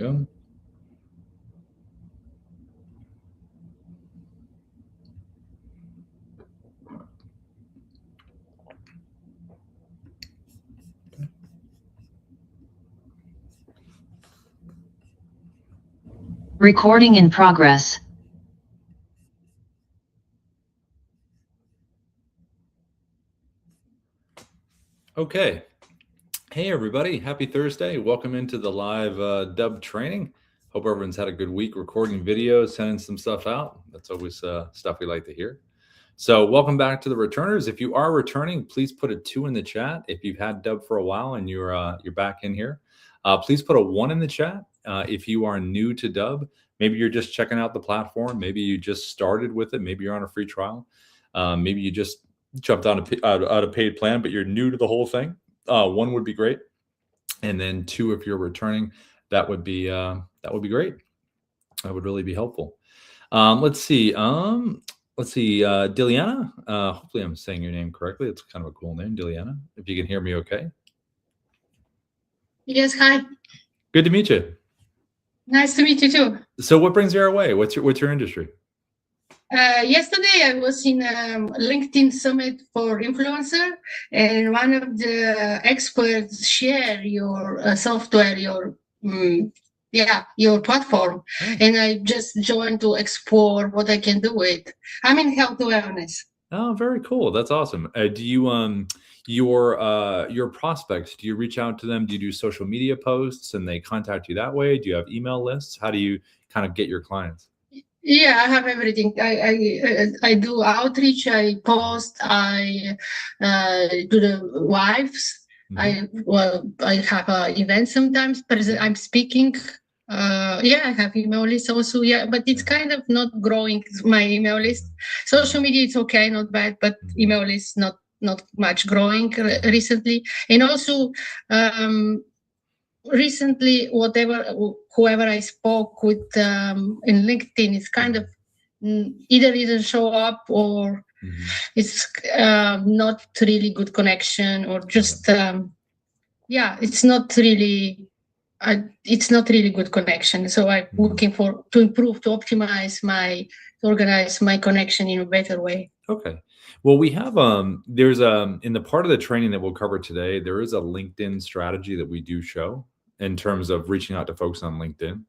go. Recording in progress. Okay. Hey, everybody. Happy Thursday. Welcome into the live Dubb training. Hope everyone's had a good week recording videos, sending some stuff out. That's always stuff we like to hear. So welcome back to the returners. If you are returning, please put a 2 in the chat. If you've had Dubb for a while and you're back in here, please put a 1 in the chat. If you are new to Dubb, maybe you're just checking out the platform. Maybe you just started with it. Maybe you're on a free trial. Maybe you just jumped on a paid plan, but you're new to the whole thing. 1 would be great. And then 2, if you're returning, that would be great. That would really be helpful. Let's see. Diliana. Hopefully I'm saying your name correctly. It's kind of a cool name, Diliana. If you can hear me okay. Yes, hi. Good to meet you. Nice to meet you too. So what brings you our way? What's your industry? Yesterday I was in a LinkedIn summit for influencer, and one of the experts shared your software, your platform, and I just joined to explore what I can do with. I'm in health awareness. Oh, very cool. That's awesome. Do you your prospects, do you reach out to them? Do you do social media posts and they contact you that way? Do you have email lists? How do you kind of get your clients? Yeah, I have everything. I do outreach. I post. I do the lives. Mm-hmm. I have an event sometimes, but I'm speaking. I have email list also. Yeah, but it's kind of not growing. My email list, social media, it's okay, not bad, but email list not much growing recently. And also, recently, whoever I spoke with in LinkedIn is kind of either didn't show up or it's not really good connection, or just it's not really good connection. So I'm looking to improve, to optimize to organize my connection in a better way. Okay. Well, we have there's in the part of the training that we'll cover today, there is a LinkedIn strategy that we do show in terms of reaching out to folks on LinkedIn.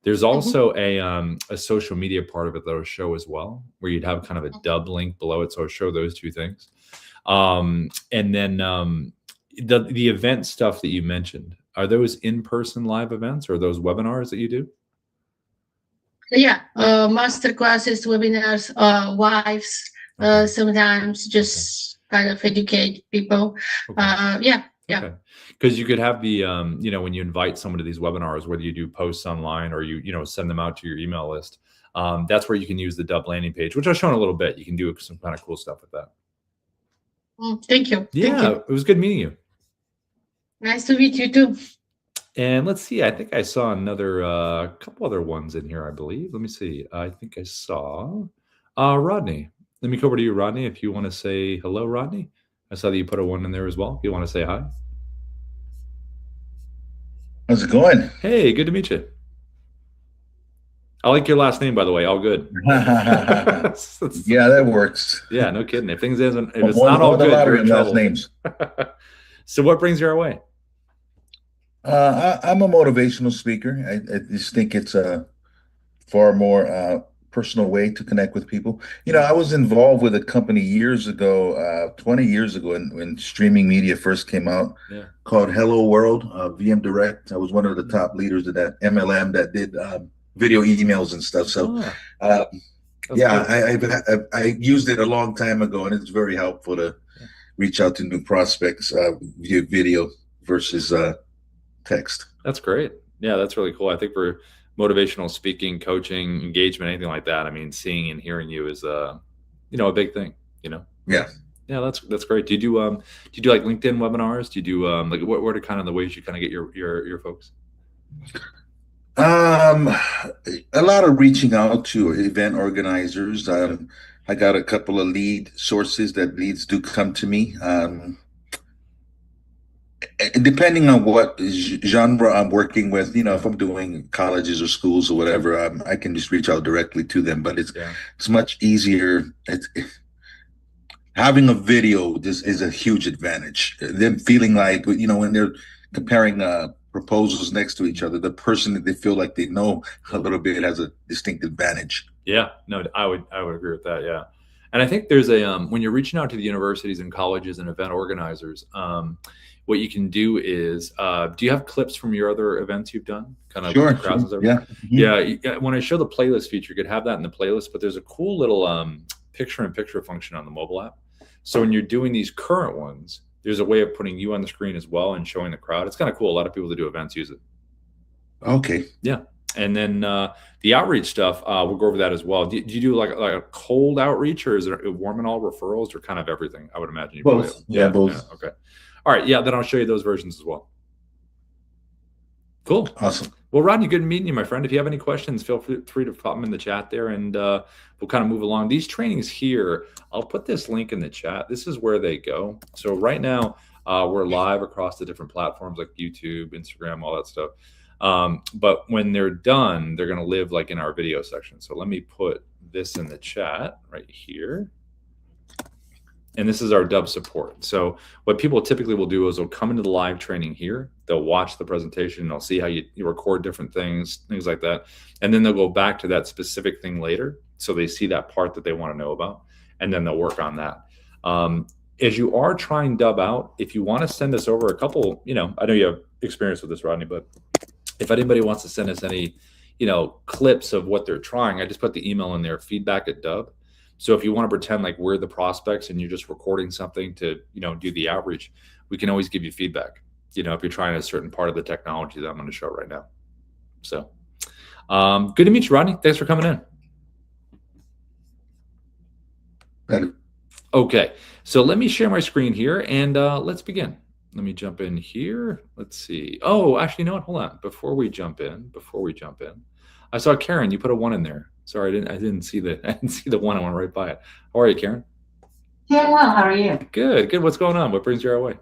There's also a social media part of it that'll show as well, where you'd have kind of a Dubb link below it. So I'll show those 2 things. And then the event stuff that you mentioned, are those in-person live events or are those webinars that you do? Yeah, master classes, webinars, lives, sometimes just kind of educate people. Okay. Okay. Because you could have the, when you invite someone to these webinars, whether you do posts online or you send them out to your email list, that's where you can use the Dubb landing page, which I've shown a little bit. You can do some kind of cool stuff with that. Thank you. Yeah, Thank you. It was good meeting you. Nice to meet you too. And let's see, I think I saw another couple other ones in here, I believe. Let me see. I think I saw Rodney. Let me go over to you, Rodney, if you want to say hello, Rodney. I saw that you put a 1 in there as well. If you want to say hi. How's it going? Hey, good to meet you. I like your last name, by the way. All good. Yeah, that works. Yeah, no kidding. If it's not all good, you're in trouble. Names. So what brings you our way? I'm a motivational speaker. I just think it's a far more personal way to connect with people. I was involved with a company years ago, 20 years ago, when streaming media first came out, called Hello World, VM Direct. I was one of the top leaders of that MLM that did video emails and stuff. So, I used it a long time ago, and it's very helpful to reach out to new prospects via video versus text. That's great. Yeah, that's really cool. I think for motivational speaking, coaching, engagement, anything like that, I mean, seeing and hearing you is a big thing. Yeah, that's great. Do you do like LinkedIn webinars? Do you do like what are kind of the ways you kind of get your folks? A lot of reaching out to event organizers. I got a couple of lead sources that leads do come to me. Depending on what genre I'm working with, if I'm doing colleges or schools or whatever, I can just reach out directly to them. But it's much easier. Having a video is a huge advantage. Them feeling like, when they're comparing proposals next to each other, the person that they feel like they know a little bit has a distinct advantage. Yeah, no, I would agree with that. Yeah. And I think there's when you're reaching out to the universities and colleges and event organizers, what you can do is, do you have clips from your other events you've done? Kind of Sure. Yeah. Yeah. When I show the playlist feature, you could have that in the playlist, but there's a cool little picture-in-picture function on the mobile app. So when you're doing these current ones, there's a way of putting you on the screen as well and showing the crowd. It's kind of cool. A lot of people that do events use it. Okay. Yeah. And then the outreach stuff, we'll go over that as well. Do you do like a cold outreach, or is it warm and all referrals, or kind of everything? I would imagine you both. Yeah, both. Yeah, okay. All right. Yeah. Then I'll show you those versions as well. Cool. Awesome. Well, Rodney, good meeting you, my friend. If you have any questions, feel free to pop them in the chat there, and we'll kind of move along. These trainings here, I'll put this link in the chat. This is where they go. So right now, we're live across the different platforms like YouTube, Instagram, all that stuff. But when they're done, they're going to live like in our video section. So let me put this in the chat right here. And this is our Dubb support. So what people typically will do is they'll come into the live training here. They'll watch the presentation. They'll see how you record different things like that. And then they'll go back to that specific thing later. So they see that part that they want to know about, and then they'll work on that. As you are trying Dubb out, if you want to send us over a couple, I know you have experience with this, Rodney, but if anybody wants to send us any, clips of what they're trying, I just put the email in there, feedback@Dubb. So if you want to pretend like we're the prospects and you're just recording something to, do the outreach, we can always give you feedback, if you're trying a certain part of the technology that I'm going to show right now. So good to meet you, Rodney. Thanks for coming in. Better. Okay. So let me share my screen here and let's begin. Let me jump in here. Let's see. Oh, actually, you know what? Hold on. Before we jump in, I saw Karen. You put a 1 in there. Sorry, I didn't see the 1. I went right by it. How are you, Karen? Doing well. How are you? Good. What's going on? What brings you our way?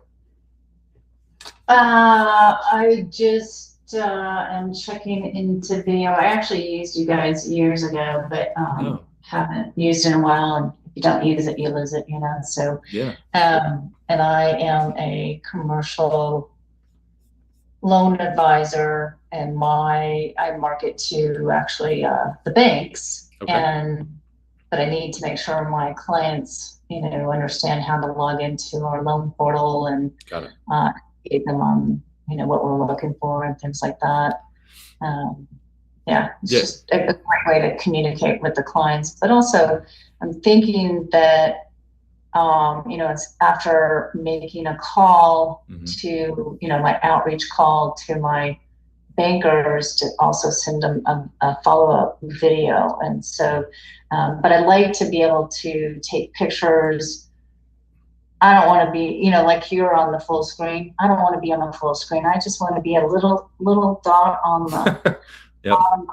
I just am checking into video. I actually used you guys years ago, but haven't used it in a while. And if you don't use it, you lose it. So yeah. And I am a commercial loan advisor, and I market to actually the banks. Okay. But I need to make sure my clients, understand how to log into our loan portal and get them on, what we're looking for and things like that. It's just a great way to communicate with the clients. But also, I'm thinking that it's after making a call to, my outreach call to my bankers to also send them a follow-up video. And so, but I'd like to be able to take pictures. I don't want to be, like you're on the full screen. I don't want to be on the full screen. I just want to be a little dot on the bottom.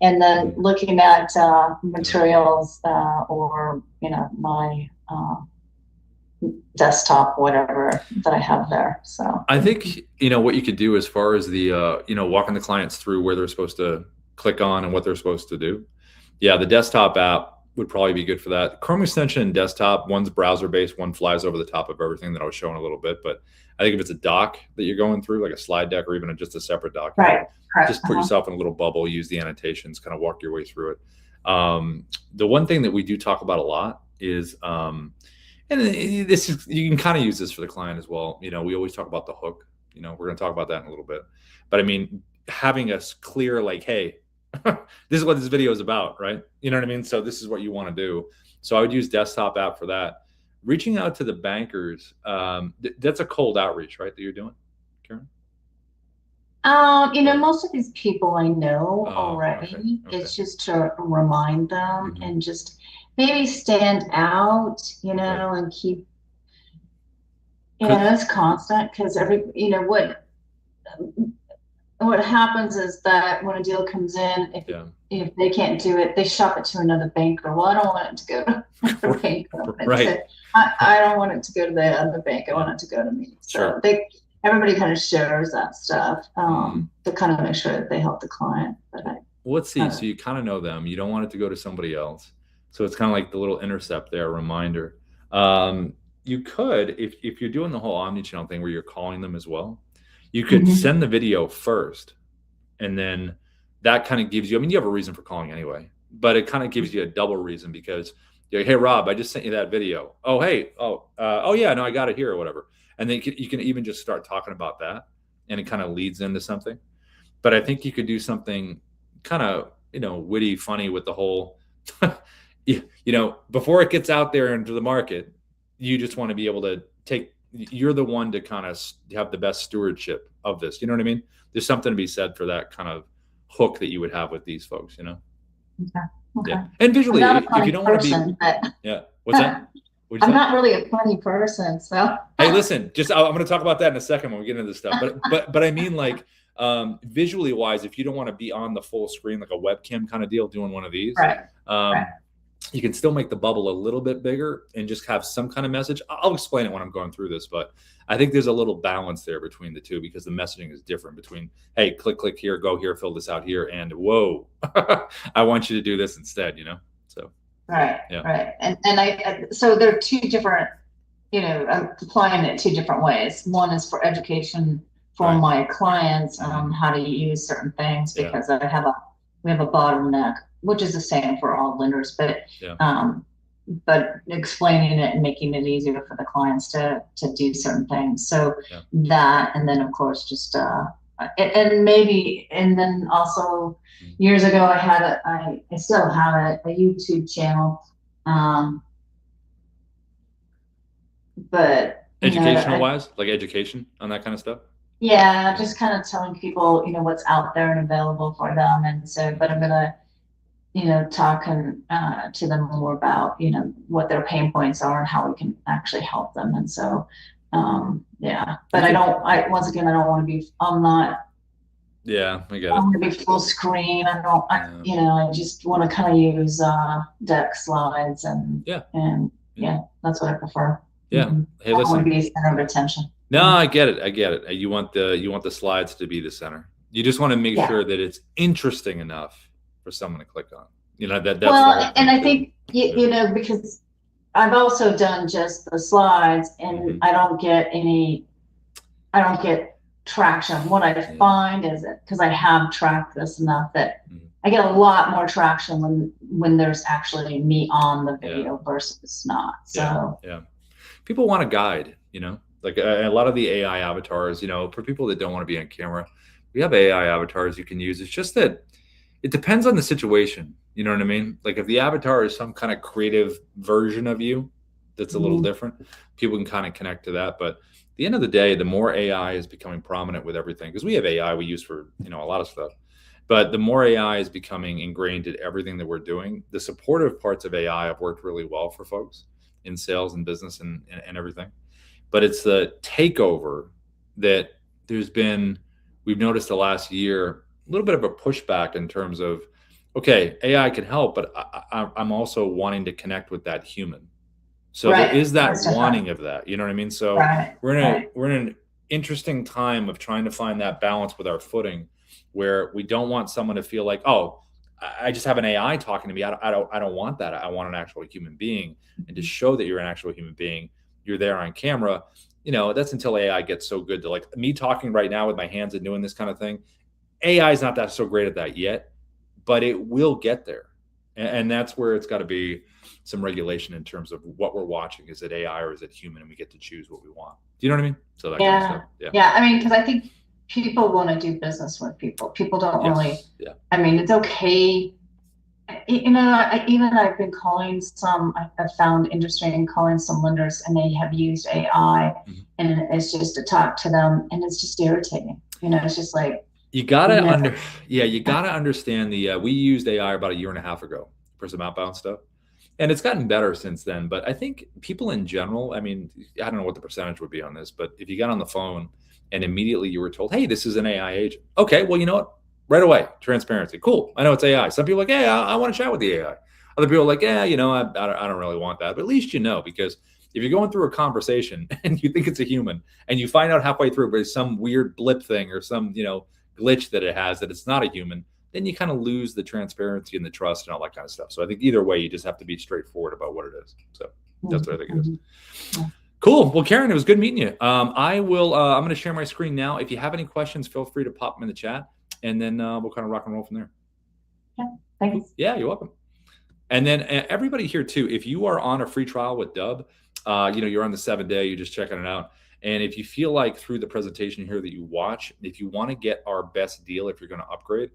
And then looking at materials or, my desktop, whatever that I have there. So I think, what you could do as far as the, walking the clients through where they're supposed to click on and what they're supposed to do. Yeah, the desktop app would probably be good for that. Chrome extension and desktop, one's browser-based, one flies over the top of everything that I was showing a little bit. But I think if it's a doc that you're going through, like a slide deck or even just a separate document, just put yourself in a little bubble, use the annotations, kind of walk your way through it. The one thing that we do talk about a lot is, and this is, you can kind of use this for the client as well. We always talk about the hook. We're going to talk about that in a little bit. But I mean, having us clear, like, hey, this is what this video is about, right? You know what I mean? So this is what you want to do. So I would use desktop app for that. Reaching out to the bankers, that's a cold outreach, right, that you're doing, Karen? Most of these people I know already. Okay. It's just to remind them and just maybe stand out, and keep, it's constant, because what happens is that when a deal comes in, if they can't do it, they shop it to another banker. Well, I don't want it to go to another banker. Right. I don't want it to go to the other bank. I want it to go to me. So everybody kind of shares that stuff to kind of make sure that they help the client. But well, let's see. So you kind of know them. You don't want it to go to somebody else. So it's kind of like the little intercept there, a reminder. You could, if you're doing the whole omnichannel thing where you're calling them as well, you could send the video first, and then that kind of gives you, I mean, you have a reason for calling anyway, but it kind of gives you a double reason because you're like, hey, Rob, I just sent you that video. Oh, hey, oh yeah, no, I got it here or whatever. And then you can even just start talking about that, and it kind of leads into something. But I think you could do something kind of, witty, funny with the whole, before it gets out there into the market, you just want to be able to you're the one to kind of have the best stewardship of this. You know what I mean? There's something to be said for that kind of hook that you would have with these folks, Okay. Yeah. And visually, if you don't want to be, yeah. What's that? I'm not really a funny person, so. Hey, listen, I'm going to talk about that in a second when we get into this stuff. But I mean, like, visually wise, if you don't want to be on the full screen, like a webcam kind of deal, doing one of these, Right. You can still make the bubble a little bit bigger and just have some kind of message. I'll explain it when I'm going through this, but I think there's a little balance there between the two because the messaging is different between, hey, click here, go here, fill this out here, and whoa, I want you to do this instead, So right, yeah. Right. And so there are two different, I'm applying it two different ways. One is for education for my clients on how to use certain things because we have a bottleneck, which is the same for all lenders, but explaining it and making it easier for the clients to do certain things. So that, and then of course, just, and then also years ago, I still have a YouTube channel. But educational wise, like education on that kind of stuff. Yeah, just kind of telling people, what's out there and available for them. And so, but I'm gonna, talk to them more about, what their pain points are and how we can actually help them. And so, but once again, I don't want to be, Yeah, I get it. I want to be full screen. I just want to kind of use deck slides and that's what I prefer. Yeah. Hey, listen. I want to be a center of attention. No, I get it. You want the slides to be the center. You just want to make sure that it's interesting enough for someone to click on. That's well, and I think because I've also done just the slides, and I don't get traction. What I find is that because I have tracked this enough that I get a lot more traction when there's actually me on the video versus not. So people want a guide, like a lot of the AI avatars, for people that don't want to be on camera, we have AI avatars you can use. It's just that it depends on the situation. You know what I mean? Like if the avatar is some kind of creative version of you that's a little different, people can kind of connect to that. But at the end of the day, the more AI is becoming prominent with everything, because we have AI we use for, a lot of stuff, but the more AI is becoming ingrained in everything that we're doing, the supportive parts of AI have worked really well for folks in sales and business and everything. But it's the takeover that we've noticed the last year, a little bit of a pushback in terms of, okay, AI can help, but I'm also wanting to connect with that human. So there is that wanting of that, you know what I mean? So we're in an interesting time of trying to find that balance with our footing, where we don't want someone to feel like, oh, I just have an AI talking to me. I don't want that. I want an actual human being. And to show that you're an actual human being, you're there on camera. That's until AI gets so good to, like me talking right now with my hands and doing this kind of thing. AI is not that so great at that yet, but it will get there. And that's where it's got to be some regulation in terms of what we're watching. Is it AI or is it human? And we get to choose what we want. Do you know what I mean? So that kind of stuff. Yeah. I mean, because I think people want to do business with people. People don't really. Yeah. I mean, it's okay. I've been calling some. I've found interesting calling some lenders, and they have used AI, and it's just to talk to them, and it's just irritating. It's just like. You gotta understand we used AI about a year and a half ago for some outbound stuff, and it's gotten better since then. But I think people in general, I mean, I don't know what the percentage would be on this, but if you got on the phone and immediately you were told, hey, this is an AI agent. Okay, well, you know what? Right away, transparency. Cool. I know it's AI. Some people are like, yeah, I want to chat with the AI. Other people are like, yeah, I don't really want that. But at least because if you're going through a conversation and you think it's a human and you find out halfway through there's some weird blip thing or some, glitch that it has that it's not a human, then you kind of lose the transparency and the trust and all that kind of stuff. So I think either way, you just have to be straightforward about what it is. So that's what I think it is. Cool. Well, Karen, it was good meeting you. I'm going to share my screen now. If you have any questions, feel free to pop them in the chat, and then we'll kind of rock and roll from there. Yeah, thanks. Yeah, you're welcome. And then everybody here too, if you are on a free trial with Dubb, you're on the 7-day, you're just checking it out. And if you feel like through the presentation here that you watch, if you want to get our best deal, if you're going to upgrade,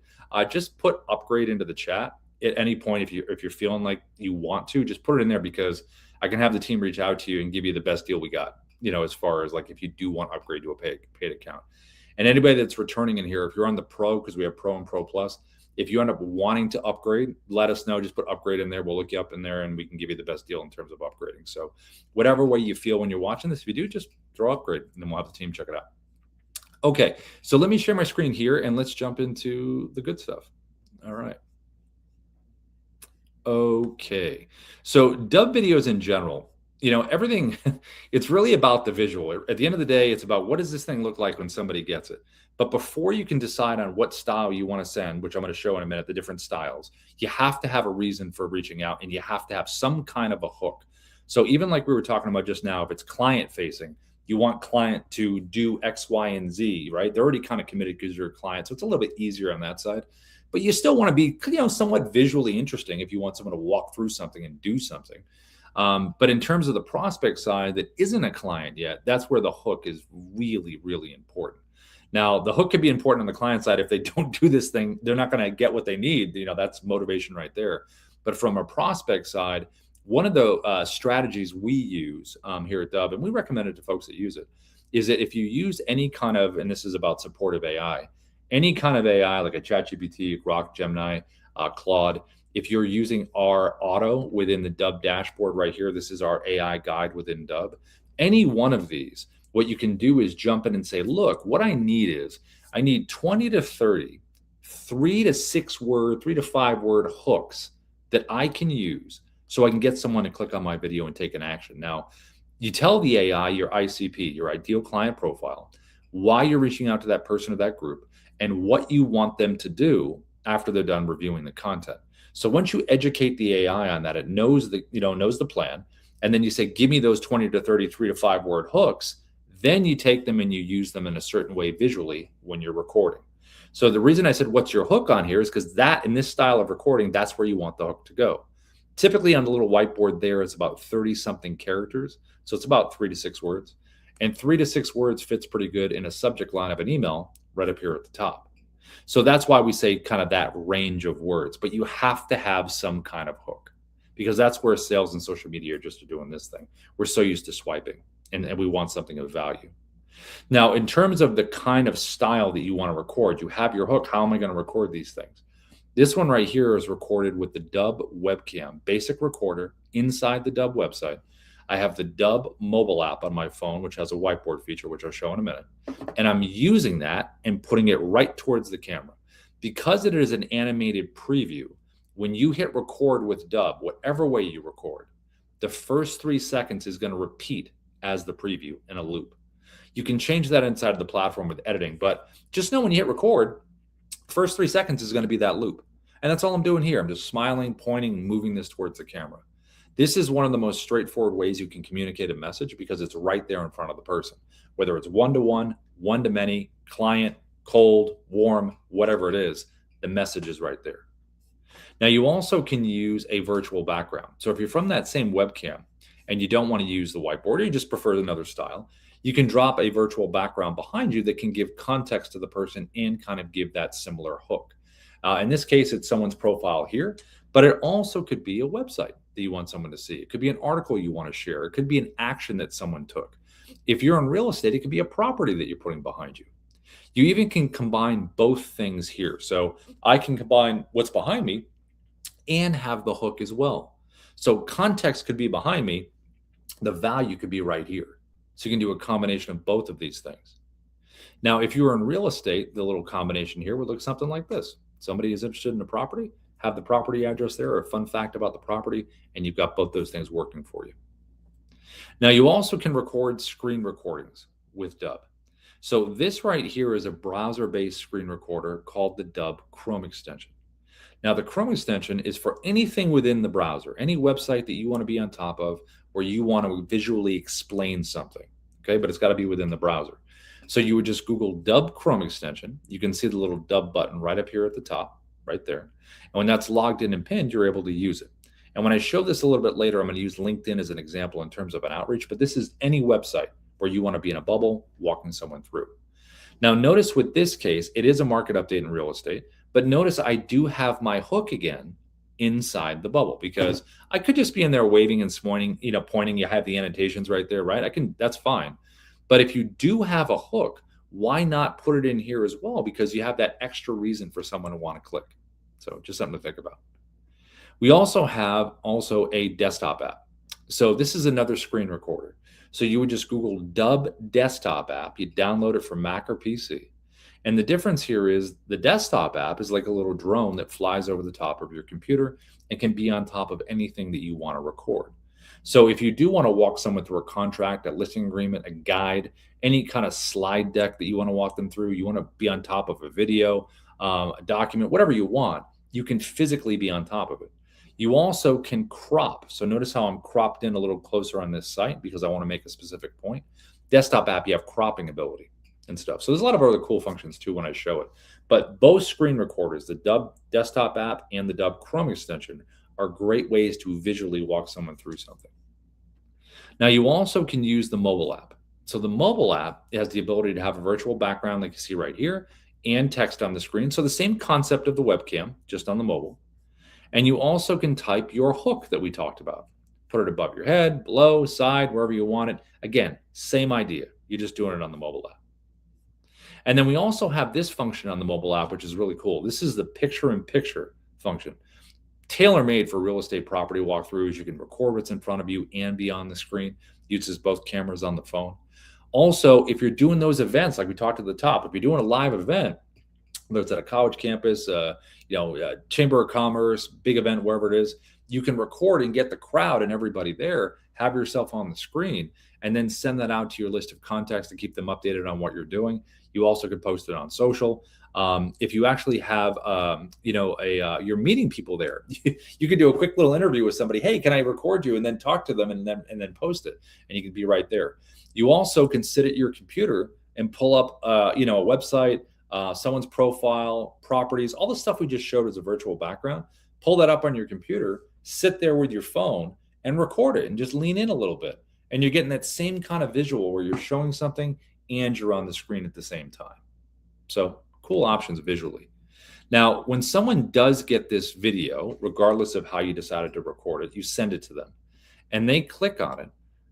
just put upgrade into the chat at any point. If you're feeling like you want to, just put it in there, because I can have the team reach out to you and give you the best deal we got, as far as like if you do want to upgrade to a paid account. And anybody that's returning in here, if you're on the Pro, because we have Pro and Pro Plus, if you end up wanting to upgrade, let us know. Just put upgrade in there. We'll look you up in there and we can give you the best deal in terms of upgrading. So whatever way you feel when you're watching this, if you do, just throw upgrade and then we'll have the team check it out. Okay, so let me share my screen here and let's jump into the good stuff. All right. Okay, so Dubb videos in general, everything, it's really about the visual. At the end of the day, it's about what does this thing look like when somebody gets it. But before you can decide on what style you want to send, which I'm going to show in a minute, the different styles, you have to have a reason for reaching out and you have to have some kind of a hook. So even like we were talking about just now, if it's client facing, you want client to do X, Y, and Z, right? They're already kind of committed because you're a client. So it's a little bit easier on that side. But you still want to be, somewhat visually interesting if you want someone to walk through something and do something. But in terms of the prospect side that isn't a client yet, that's where the hook is really, really important. Now, the hook could be important on the client side. If they don't do this thing, they're not going to get what they need. That's motivation right there. But from a prospect side, one of the strategies we use here at Dubb, and we recommend it to folks that use it, is that if you use any kind of, and this is about supportive AI, any kind of AI like a ChatGPT, Grok, Gemini, Claude, if you're using our auto within the Dubb dashboard right here, this is our AI guide within Dubb. Any one of these, what you can do is jump in and say, look, what I need 20 to 30, 3 to 6 word, 3 to 5 word hooks that I can use so I can get someone to click on my video and take an action. Now, you tell the AI your ICP, your ideal client profile, why you're reaching out to that person or that group, and what you want them to do after they're done reviewing the content. So once you educate the AI on that, it knows the plan, and then you say, give me those 20 to 30, 3 to 5 word hooks. Then you take them and you use them in a certain way visually when you're recording. So the reason I said, what's your hook on here is because that in this style of recording, that's where you want the hook to go. Typically on the little whiteboard there, it's about 30 something characters. So it's about 3 to 6 words, and 3 to 6 words fits pretty good in a subject line of an email right up here at the top. So that's why we say kind of that range of words, but you have to have some kind of hook, because that's where sales and social media are just doing this thing. We're so used to swiping, and we want something of value. Now, in terms of the kind of style that you want to record, you have your hook. How am I going to record these things? This one right here is recorded with the Dubb webcam, basic recorder inside the Dubb website. I have the Dubb mobile app on my phone, which has a whiteboard feature, which I'll show in a minute. And I'm using that and putting it right towards the camera. Because it is an animated preview, when you hit record with Dubb, whatever way you record, the first 3 seconds is going to repeat as the preview in a loop. You can change that inside of the platform with editing, but just know when you hit record, first 3 seconds is going to be that loop. And that's all I'm doing here. I'm just smiling, pointing, moving this towards the camera. This is one of the most straightforward ways you can communicate a message, because it's right there in front of the person. Whether it's one-to-one, one-to-many, client, cold, warm, whatever it is, the message is right there. Now, you also can use a virtual background. So if you're from that same webcam and you don't want to use the whiteboard, or you just prefer another style, you can drop a virtual background behind you that can give context to the person and kind of give that similar hook. In this case, it's someone's profile here, but it also could be a website that you want someone to see. It could be an article you want to share. It could be an action that someone took. If you're in real estate, it could be a property that you're putting behind you. You even can combine both things here. So I can combine what's behind me and have the hook as well. So context could be behind me. The value could be right here. So you can do a combination of both of these things. Now, if you were in real estate, the little combination here would look something like this. Somebody is interested in a property, have the property address there, or a fun fact about the property, and you've got both those things working for you. Now, you also can record screen recordings with Dubb. So this right here is a browser-based screen recorder called the Dubb Chrome extension. Now, the Chrome extension is for anything within the browser, any website that you want to be on top of where you want to visually explain something, okay? But it's got to be within the browser. So you would just Google Dubb Chrome extension. You can see the little Dubb button right up here at the top, right there. And when that's logged in and pinned, you're able to use it. And when I show this a little bit later, I'm going to use LinkedIn as an example in terms of an outreach, but this is any website where you want to be in a bubble, walking someone through. Now, notice with this case, it is a market update in real estate, but notice I do have my hook again inside the bubble because I could just be in there waving and pointing, you have the annotations right there, right? That's fine. But if you do have a hook, why not put it in here as well? Because you have that extra reason for someone to want to click. So just something to think about. We also have a desktop app. So this is another screen recorder. So you would just Google Dubb desktop app. You download it from Mac or PC. And the difference here is the desktop app is like a little drone that flies over the top of your computer and can be on top of anything that you want to record. So if you do want to walk someone through a contract, a listing agreement, a guide, any kind of slide deck that you want to walk them through, you want to be on top of a video, a document, whatever you want, you can physically be on top of it. You also can crop. So notice how I'm cropped in a little closer on this site because I want to make a specific point. Desktop app, you have cropping ability and stuff. So there's a lot of other cool functions too when I show it. But both screen recorders, the Dubb desktop app and the Dubb Chrome extension, are great ways to visually walk someone through something. Now, you also can use the mobile app. So the mobile app has the ability to have a virtual background like you see right here and text on the screen. So the same concept of the webcam, just on the mobile. And you also can type your hook that we talked about. Put it above your head, below, side, wherever you want it. Again, same idea. You're just doing it on the mobile app. And then we also have this function on the mobile app, which is really cool. This is the picture-in-picture function. Tailor-made for real estate property walkthroughs. You can record what's in front of you and be on the screen. Uses both cameras on the phone. Also, if you're doing those events, like we talked at the top, if you're doing a live event, whether it's at a college campus, Chamber of Commerce, big event, wherever it is, you can record and get the crowd and everybody there, have yourself on the screen, and then send that out to your list of contacts to keep them updated on what you're doing. You also could post it on social. If you actually have, you're meeting people there, you could do a quick little interview with somebody. Hey, can I record you? And then talk to them and then post it. And you can be right there. You also can sit at your computer and pull up, a website, someone's profile, properties, all the stuff we just showed as a virtual background. Pull that up on your computer, sit there with your phone and record it and just lean in a little bit. And you're getting that same kind of visual where you're showing something and you're on the screen at the same time. So cool options visually. Now, when someone does get this video, regardless of how you decided to record it, you send it to them and they click on it.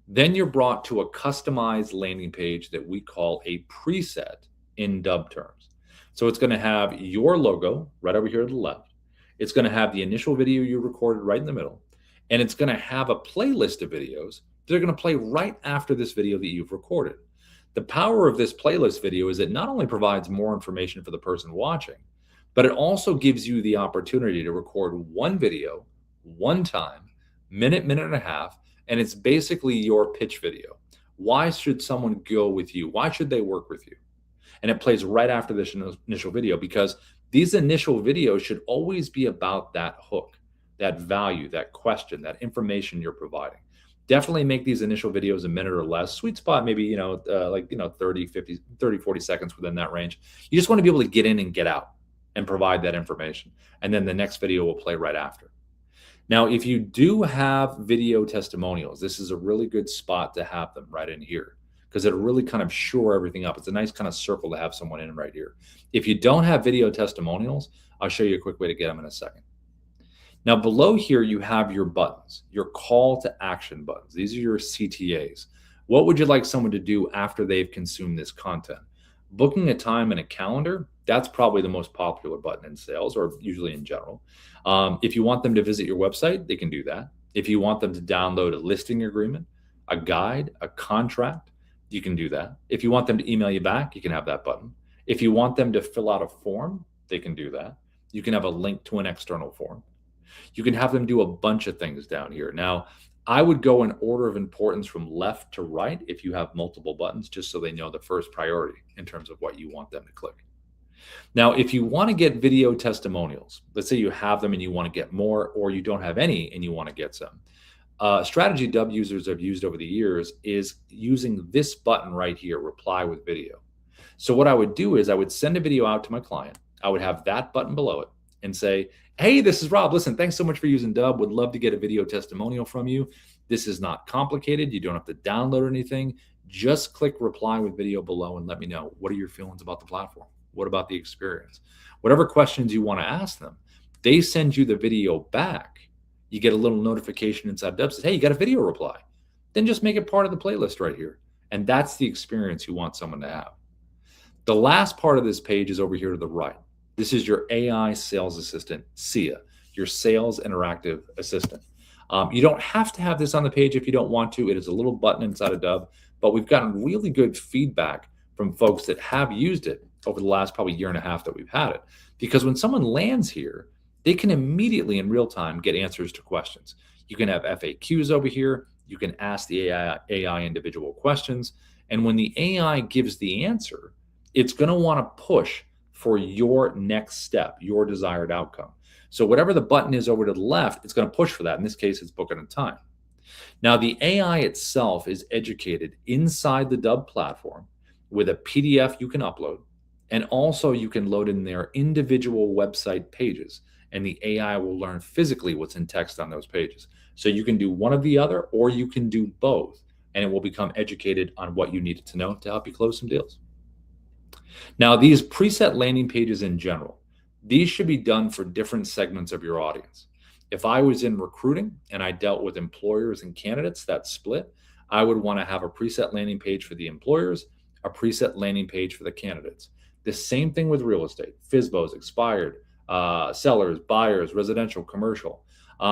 Then you're brought to a customized landing page that we call a preset in Dubb terms. So it's going to have your logo right over here to the left. It's going to have the initial video you recorded right in the middle. And it's going to have a playlist of videos that are going to play right after this video that you've recorded. The power of this playlist video is it not only provides more information for the person watching, but it also gives you the opportunity to record one video, one time, minute and a half, and it's basically your pitch video. Why should someone go with you? Why should they work with you? And it plays right after this initial video because these initial videos should always be about that hook, that value, that question, that information you're providing. Definitely make these initial videos a minute or less. Sweet spot, maybe, 30, 40 seconds within that range. You just want to be able to get in and get out and provide that information. And then the next video will play right after. Now, if you do have video testimonials, this is a really good spot to have them right in here because it'll really kind of shore everything up. It's a nice kind of circle to have someone in right here. If you don't have video testimonials, I'll show you a quick way to get them in a second. Now, below here, you have your buttons, your call to action buttons. These are your CTAs. What would you like someone to do after they've consumed this content? Booking a time in a calendar, that's probably the most popular button in sales or usually in general. If you want them to visit your website, they can do that. If you want them to download a listing agreement, a guide, a contract, you can do that. If you want them to email you back, you can have that button. If you want them to fill out a form, they can do that. You can have a link to an external form. You can have them do a bunch of things down here. Now, I would go in order of importance from left to right if you have multiple buttons, just so they know the first priority in terms of what you want them to click. Now, if you want to get video testimonials, let's say you have them and you want to get more, or you don't have any and you want to get some. Strategy Dubb users have used over the years is using this button right here, reply with video. So what I would do is I would send a video out to my client. I would have that button below it and say, hey, this is Rob. Listen, thanks so much for using Dubb. Would love to get a video testimonial from you. This is not complicated. You don't have to download anything. Just click reply with video below and let me know. What are your feelings about the platform? What about the experience? Whatever questions you want to ask them, they send you the video back. You get a little notification inside Dubb says, hey, you got a video reply. Then just make it part of the playlist right here. And that's the experience you want someone to have. The last part of this page is over here to the right. This is your AI sales assistant, SIA, your sales interactive assistant. You don't have to have this on the page if you don't want to. It is a little button inside of Dubb, but we've gotten really good feedback from folks that have used it over the last probably year and a half that we've had it. Because when someone lands here, they can immediately in real time get answers to questions. You can have FAQs over here. You can ask the AI individual questions. And when the AI gives the answer, it's going to want to push for your next step, your desired outcome. So whatever the button is over to the left, it's going to push for that. In this case, it's booking a time. Now, the AI itself is educated inside the Dubb platform with a PDF you can upload. And also you can load in their individual website pages. And the AI will learn physically what's in text on those pages. So you can do one or the other, or you can do both. And it will become educated on what you needed to know to help you close some deals. Now, these preset landing pages in general, these should be done for different segments of your audience. If I was in recruiting and I dealt with employers and candidates, that split, I would want to have a preset landing page for the employers, a preset landing page for the candidates. The same thing with real estate, FSBOs, expired, sellers, buyers, residential, commercial.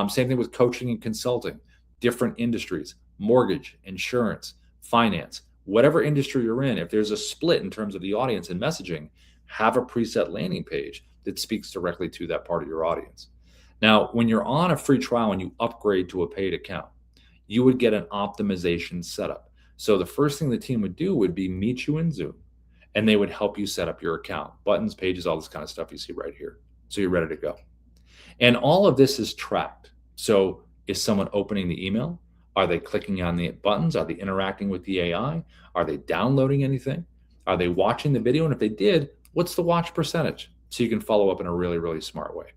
Same thing with coaching and consulting, different industries, mortgage, insurance, finance, whatever industry you're in. If there's a split in terms of the audience and messaging, have a preset landing page that speaks directly to that part of your audience. Now, when you're on a free trial and you upgrade to a paid account, you would get an optimization setup. So the first thing the team would do would be meet you in Zoom, and they would help you set up your account, buttons, pages, all this kind of stuff you see right here. So you're ready to go. And all of this is tracked. So is someone opening the email? Are they clicking on the buttons? Are they interacting with the AI? Are they downloading anything? Are they watching the video? And if they did, what's the watch percentage? So you can follow up in a really, really smart way.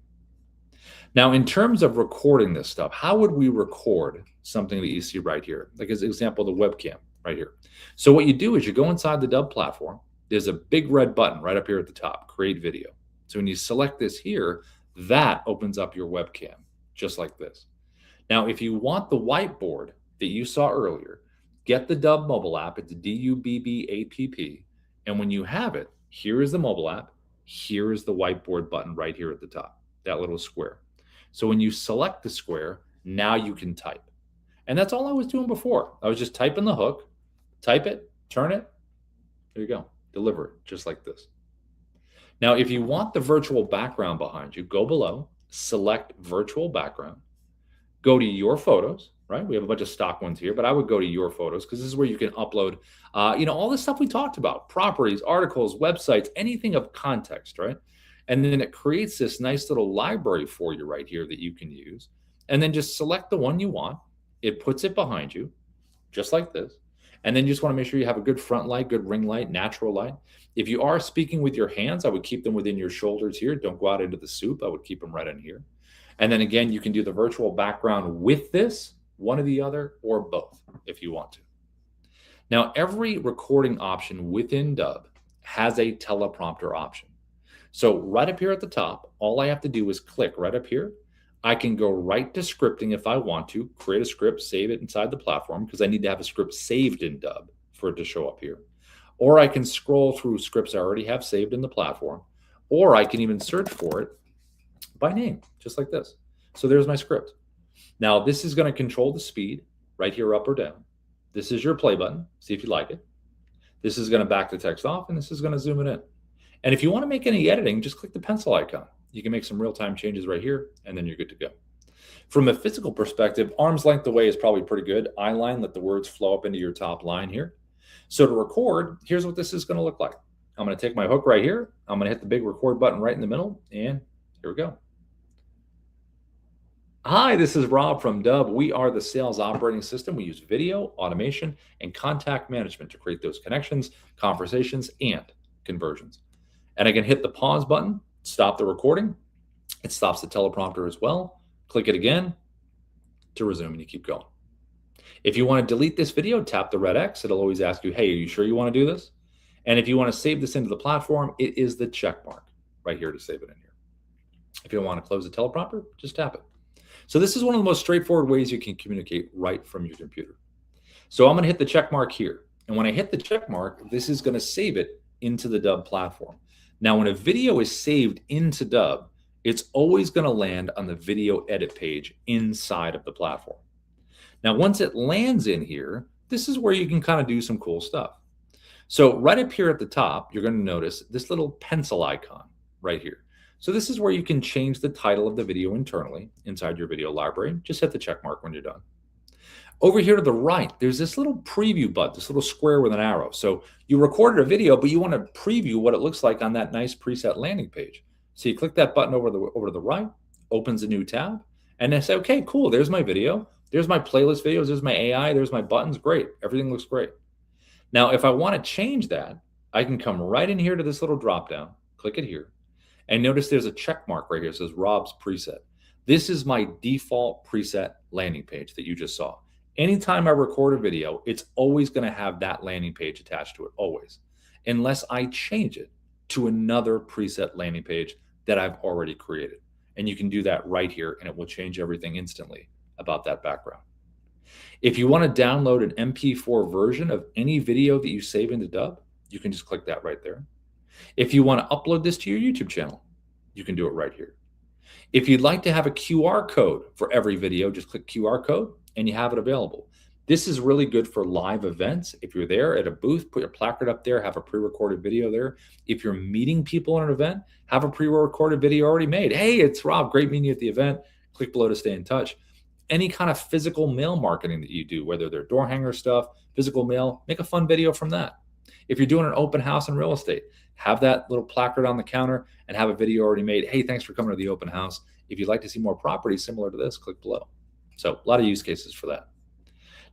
Now, in terms of recording this stuff, how would we record something that you see right here? Like as an example, the webcam right here. So what you do is you go inside the Dubb platform. There's a big red button right up here at the top, create video. So when you select this here, that opens up your webcam, just like this. Now, if you want the whiteboard that you saw earlier, get the Dubb mobile app. It's DUBB-APP. And when you have it, here is the mobile app. Here is the whiteboard button right here at the top, that little square. So when you select the square, now you can type. And that's all I was doing before. I was just typing the hook, type it, turn it. There you go. Deliver it, just like this. Now, if you want the virtual background behind you, go below, select virtual background, go to your photos, right? We have a bunch of stock ones here, but I would go to your photos because this is where you can upload, all the stuff we talked about, properties, articles, websites, anything of context, right? And then it creates this nice little library for you right here that you can use. And then just select the one you want. It puts it behind you, just like this. And then you just want to make sure you have a good front light, good ring light, natural light. If you are speaking with your hands, I would keep them within your shoulders here. Don't go out into the soup. I would keep them right in here. And then again, you can do the virtual background with this, one or the other, or both if you want to. Now, every recording option within Dubb has a teleprompter option. So right up here at the top, all I have to do is click right up here. I can go right to scripting if I want to, create a script, save it inside the platform because I need to have a script saved in Dubb for it to show up here. Or I can scroll through scripts I already have saved in the platform, or I can even search for it by name, just like this. So there's my script. Now this is going to control the speed right here, up or down. This is your play button. See if you like it. This is going to back the text off, and this is going to zoom it in. And if you want to make any editing, just click the pencil icon. You can make some real-time changes right here, and then you're good to go. From a physical perspective, arm's length away is probably pretty good. Eye line, let the words flow up into your top line here. So to record, here's what this is going to look like. I'm going to take my hook right here. I'm going to hit the big record button right in the middle, and here we go. Hi, this is Rob from Dubb. We are the sales operating system. We use video, automation, and contact management to create those connections, conversations, and conversions. And I can hit the pause button, stop the recording. It stops the teleprompter as well. Click it again to resume, and you keep going. If you want to delete this video, tap the red X. It'll always ask you, hey, are you sure you want to do this? And if you want to save this into the platform, it is the check mark right here to save it in here. If you want to close the teleprompter, just tap it. So this is one of the most straightforward ways you can communicate right from your computer. So I'm going to hit the check mark here. And when I hit the check mark, this is going to save it into the Dubb platform. Now, when a video is saved into Dubb, it's always going to land on the video edit page inside of the platform. Now, once it lands in here, this is where you can kind of do some cool stuff. So right up here at the top, you're going to notice this little pencil icon right here. So this is where you can change the title of the video internally inside your video library. Just hit the check mark when you're done. Over here to the right, there's this little preview button, this little square with an arrow. So you recorded a video, but you want to preview what it looks like on that nice preset landing page. So you click that button over to the right, opens a new tab, and then say, okay, cool, there's my video. There's my playlist videos. There's my AI. There's my buttons. Great. Everything looks great. Now, if I want to change that, I can come right in here to this little drop down, click it here, and notice there's a check mark right here. It says Rob's preset. This is my default preset landing page that you just saw. Anytime I record a video, it's always going to have that landing page attached to it, always, unless I change it to another preset landing page that I've already created. And you can do that right here, and it will change everything instantly about that background. If you want to download an MP4 version of any video that you save into Dubb, you can just click that right there. If you want to upload this to your YouTube channel, you can do it right here. If you'd like to have a QR code for every video, just click QR code and you have it available. This is really good for live events. If you're there at a booth, put your placard up there, have a pre-recorded video there. If you're meeting people at an event, have a pre-recorded video already made. Hey, it's Rob, great meeting you at the event. Click below to stay in touch. Any kind of physical mail marketing that you do, whether they're door hanger stuff, physical mail, make a fun video from that. If you're doing an open house in real estate, have that little placard on the counter and have a video already made. Hey, thanks for coming to the open house. If you'd like to see more properties similar to this, click below. So a lot of use cases for that.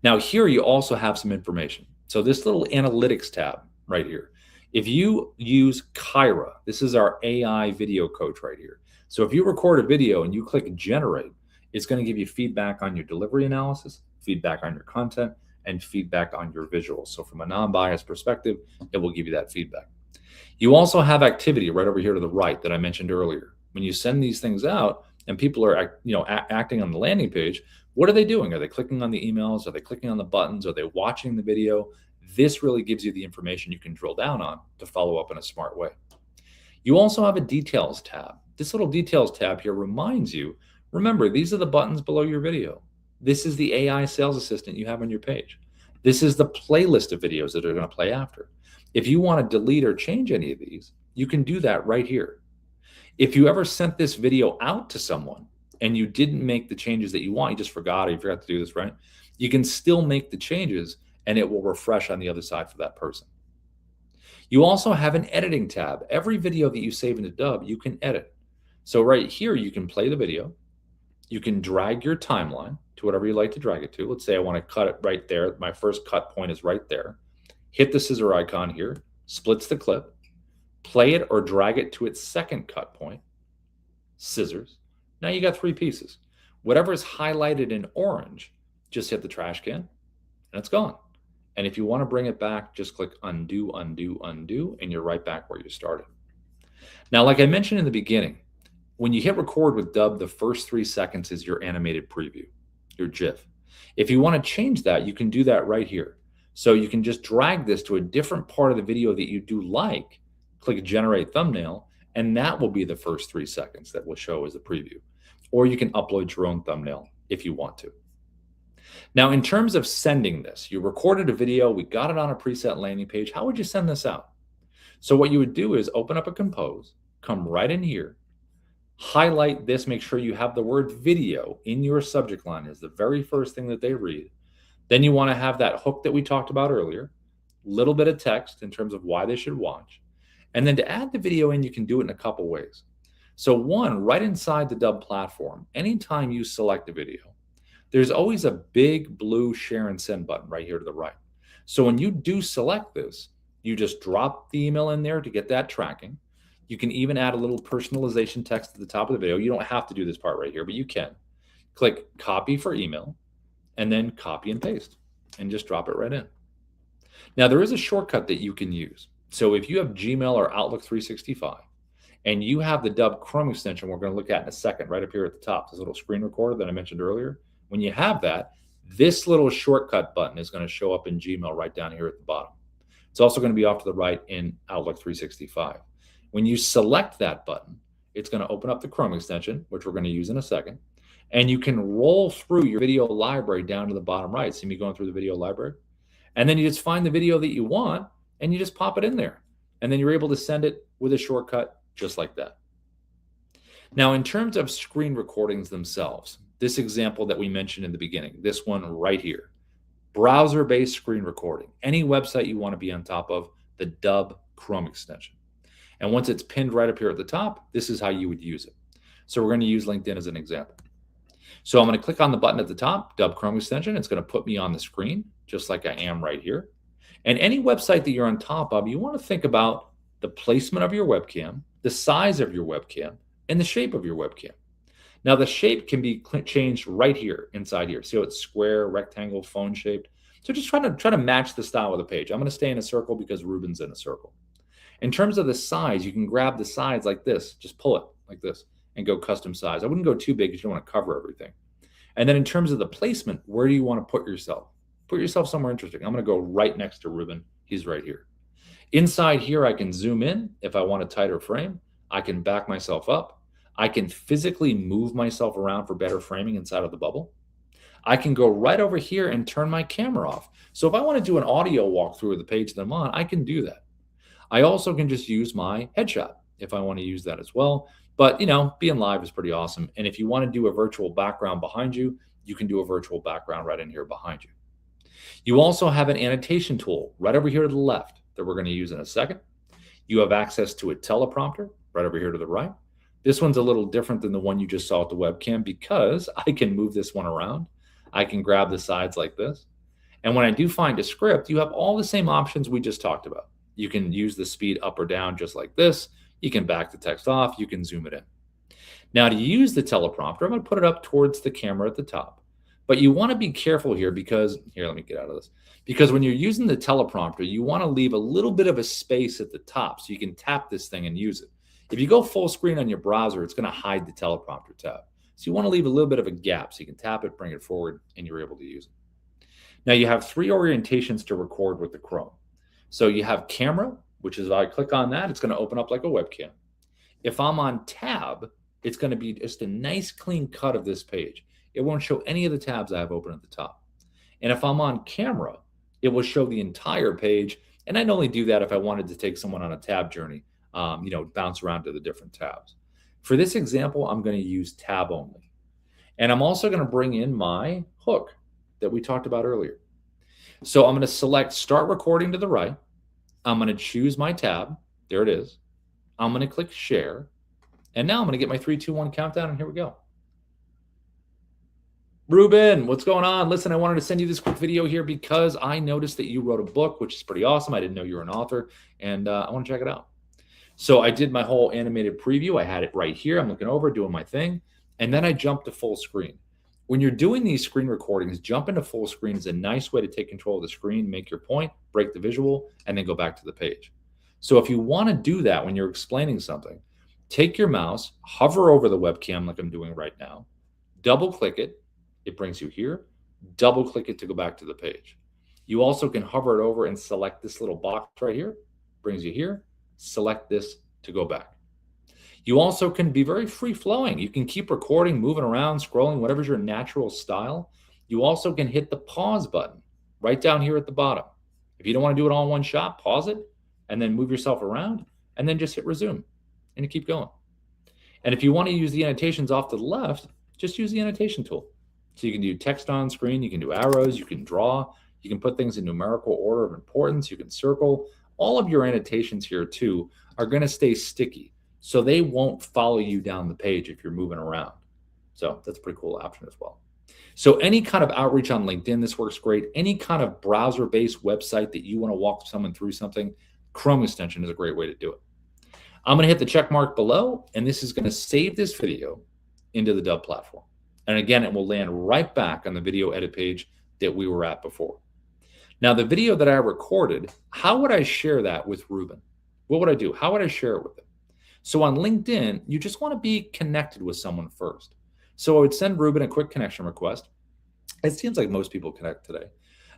Now here you also have some information. So this little analytics tab right here, if you use Kyra, this is our AI video coach right here. So if you record a video and you click generate, it's going to give you feedback on your delivery analysis, feedback on your content, and feedback on your visuals. So from a non-biased perspective, it will give you that feedback. You also have activity right over here to the right that I mentioned earlier. When you send these things out and people are acting on the landing page, what are they doing? Are they clicking on the emails? Are they clicking on the buttons? Are they watching the video? This really gives you the information you can drill down on to follow up in a smart way. You also have a details tab. This little details tab here reminds you, remember, these are the buttons below your video. This is the AI sales assistant you have on your page. This is the playlist of videos that are going to play after. If you want to delete or change any of these, you can do that right here. If you ever sent this video out to someone and you didn't make the changes that you want, you just forgot or you forgot to do this, right? You can still make the changes and it will refresh on the other side for that person. You also have an editing tab. Every video that you save into Dubb, you can edit. So right here, you can play the video. You can drag your timeline to whatever you like to drag it to. Let's say I want to cut it right there. My first cut point is right there. Hit the scissor icon here, splits the clip, play it or drag it to its second cut point, scissors. Now you got 3 pieces. Whatever is highlighted in orange, just hit the trash can and it's gone. And if you want to bring it back, just click undo, undo, undo, and you're right back where you started. Now, like I mentioned in the beginning, when you hit record with Dubb, the first 3 seconds is your animated preview, your GIF. If you want to change that, you can do that right here. So you can just drag this to a different part of the video that you do like, click generate thumbnail, and that will be the first 3 seconds that will show as a preview. Or you can upload your own thumbnail if you want to. Now, in terms of sending this, you recorded a video, we got it on a preset landing page. How would you send this out? So what you would do is open up a Compose, come right in here, highlight this, make sure you have the word video in your subject line is the very first thing that they read. Then you want to have that hook that we talked about earlier, little bit of text in terms of why they should watch. And then to add the video in, you can do it in a couple ways. So one, right inside the Dubb platform, anytime you select a video, there's always a big blue share and send button right here to the right. So when you do select this, you just drop the email in there to get that tracking. You can even add a little personalization text at the top of the video. You don't have to do this part right here, but you can. Click copy for email and then copy and paste and just drop it right in. Now there is a shortcut that you can use. So if you have Gmail or Outlook 365 and you have the Dubb Chrome extension we're going to look at in a second right up here at the top, this little screen recorder that I mentioned earlier, when you have that, this little shortcut button is going to show up in Gmail right down here at the bottom. It's also going to be off to the right in Outlook 365. When you select that button, it's going to open up the Chrome extension, which we're going to use in a second, and you can roll through your video library down to the bottom right. See me going through the video library? And then you just find the video that you want, and you just pop it in there. And then you're able to send it with a shortcut just like that. Now, in terms of screen recordings themselves, this example that we mentioned in the beginning, this one right here, browser-based screen recording, any website you want to be on top of, the Dubb Chrome extension. And once it's pinned right up here at the top, this is how you would use it. So we're going to use LinkedIn as an example. So I'm going to click on the button at the top, Dubb Chrome extension. It's going to put me on the screen, just like I am right here. And any website that you're on top of, you want to think about the placement of your webcam, the size of your webcam, and the shape of your webcam. Now the shape can be changed right here, inside here. See how it's square, rectangle, phone shaped. So just try to match the style of the page. I'm going to stay in a circle because Ruben's in a circle. In terms of the size, you can grab the sides like this, just pull it like this and go custom size. I wouldn't go too big because you don't want to cover everything. And then in terms of the placement, where do you want to put yourself? Put yourself somewhere interesting. I'm going to go right next to Ruben. He's right here. Inside here, I can zoom in if I want a tighter frame. I can back myself up. I can physically move myself around for better framing inside of the bubble. I can go right over here and turn my camera off. So if I want to do an audio walkthrough of the page that I'm on, I can do that. I also can just use my headshot if I want to use that as well. But, you know, being live is pretty awesome. And if you want to do a virtual background behind you, you can do a virtual background right in here behind you. You also have an annotation tool right over here to the left that we're going to use in a second. You have access to a teleprompter right over here to the right. This one's a little different than the one you just saw at the webcam because I can move this one around. I can grab the sides like this. And when I do find a script, you have all the same options we just talked about. You can use the speed up or down just like this. You can back the text off. You can zoom it in. Now to use the teleprompter, I'm going to put it up towards the camera at the top. But you want to be careful here because, here, let me get out of this. Because when you're using the teleprompter, you want to leave a little bit of a space at the top so you can tap this thing and use it. If you go full screen on your browser, it's going to hide the teleprompter tab. So you want to leave a little bit of a gap so you can tap it, bring it forward, and you're able to use it. Now you have three orientations to record with the Chrome. So you have camera, which is if I click on that, it's going to open up like a webcam. If I'm on tab, it's going to be just a nice clean cut of this page. It won't show any of the tabs I have open at the top. And if I'm on camera, it will show the entire page. And I'd only do that if I wanted to take someone on a tab journey, bounce around to the different tabs. For this example, I'm going to use tab only. And I'm also going to bring in my hook that we talked about earlier. So I'm going to select start recording to the right. I'm going to choose my tab. There it is. I'm going to click share. And now I'm going to get my 3, 2, 1 countdown. And here we go. Ruben, what's going on? Listen, I wanted to send you this quick video here because I noticed that you wrote a book, which is pretty awesome. I didn't know you were an author, and I want to check it out. So I did my whole animated preview. I had it right here. I'm looking over, doing my thing, and then I jumped to full screen. When you're doing these screen recordings, jump into full screen is a nice way to take control of the screen, make your point, break the visual, and then go back to the page. So if you want to do that when you're explaining something, take your mouse, hover over the webcam like I'm doing right now, double-click it. It brings you here. Double click it to go back to the page. You also can hover it over and select this little box right here. Brings you here. Select this to go back. You also can be very free flowing. You can keep recording, moving around, scrolling, whatever's your natural style. You also can hit the pause button right down here at the bottom. If you don't want to do it all in one shot, pause it and then move yourself around and then just hit resume and you keep going. And if you want to use the annotations off to the left, just use the annotation tool. So you can do text on screen, you can do arrows, you can draw, you can put things in numerical order of importance, you can circle. All of your annotations here too are going to stay sticky. So they won't follow you down the page if you're moving around. So that's a pretty cool option as well. So any kind of outreach on LinkedIn, this works great. Any kind of browser-based website that you want to walk someone through something, Chrome extension is a great way to do it. I'm going to hit the check mark below, and this is going to save this video into the Dubb platform. And again, it will land right back on the video edit page that we were at before. Now, the video that I recorded, how would I share that with Ruben? What would I do? How would I share it with him? So on LinkedIn, you just want to be connected with someone first. So I would send Ruben a quick connection request. It seems like most people connect today.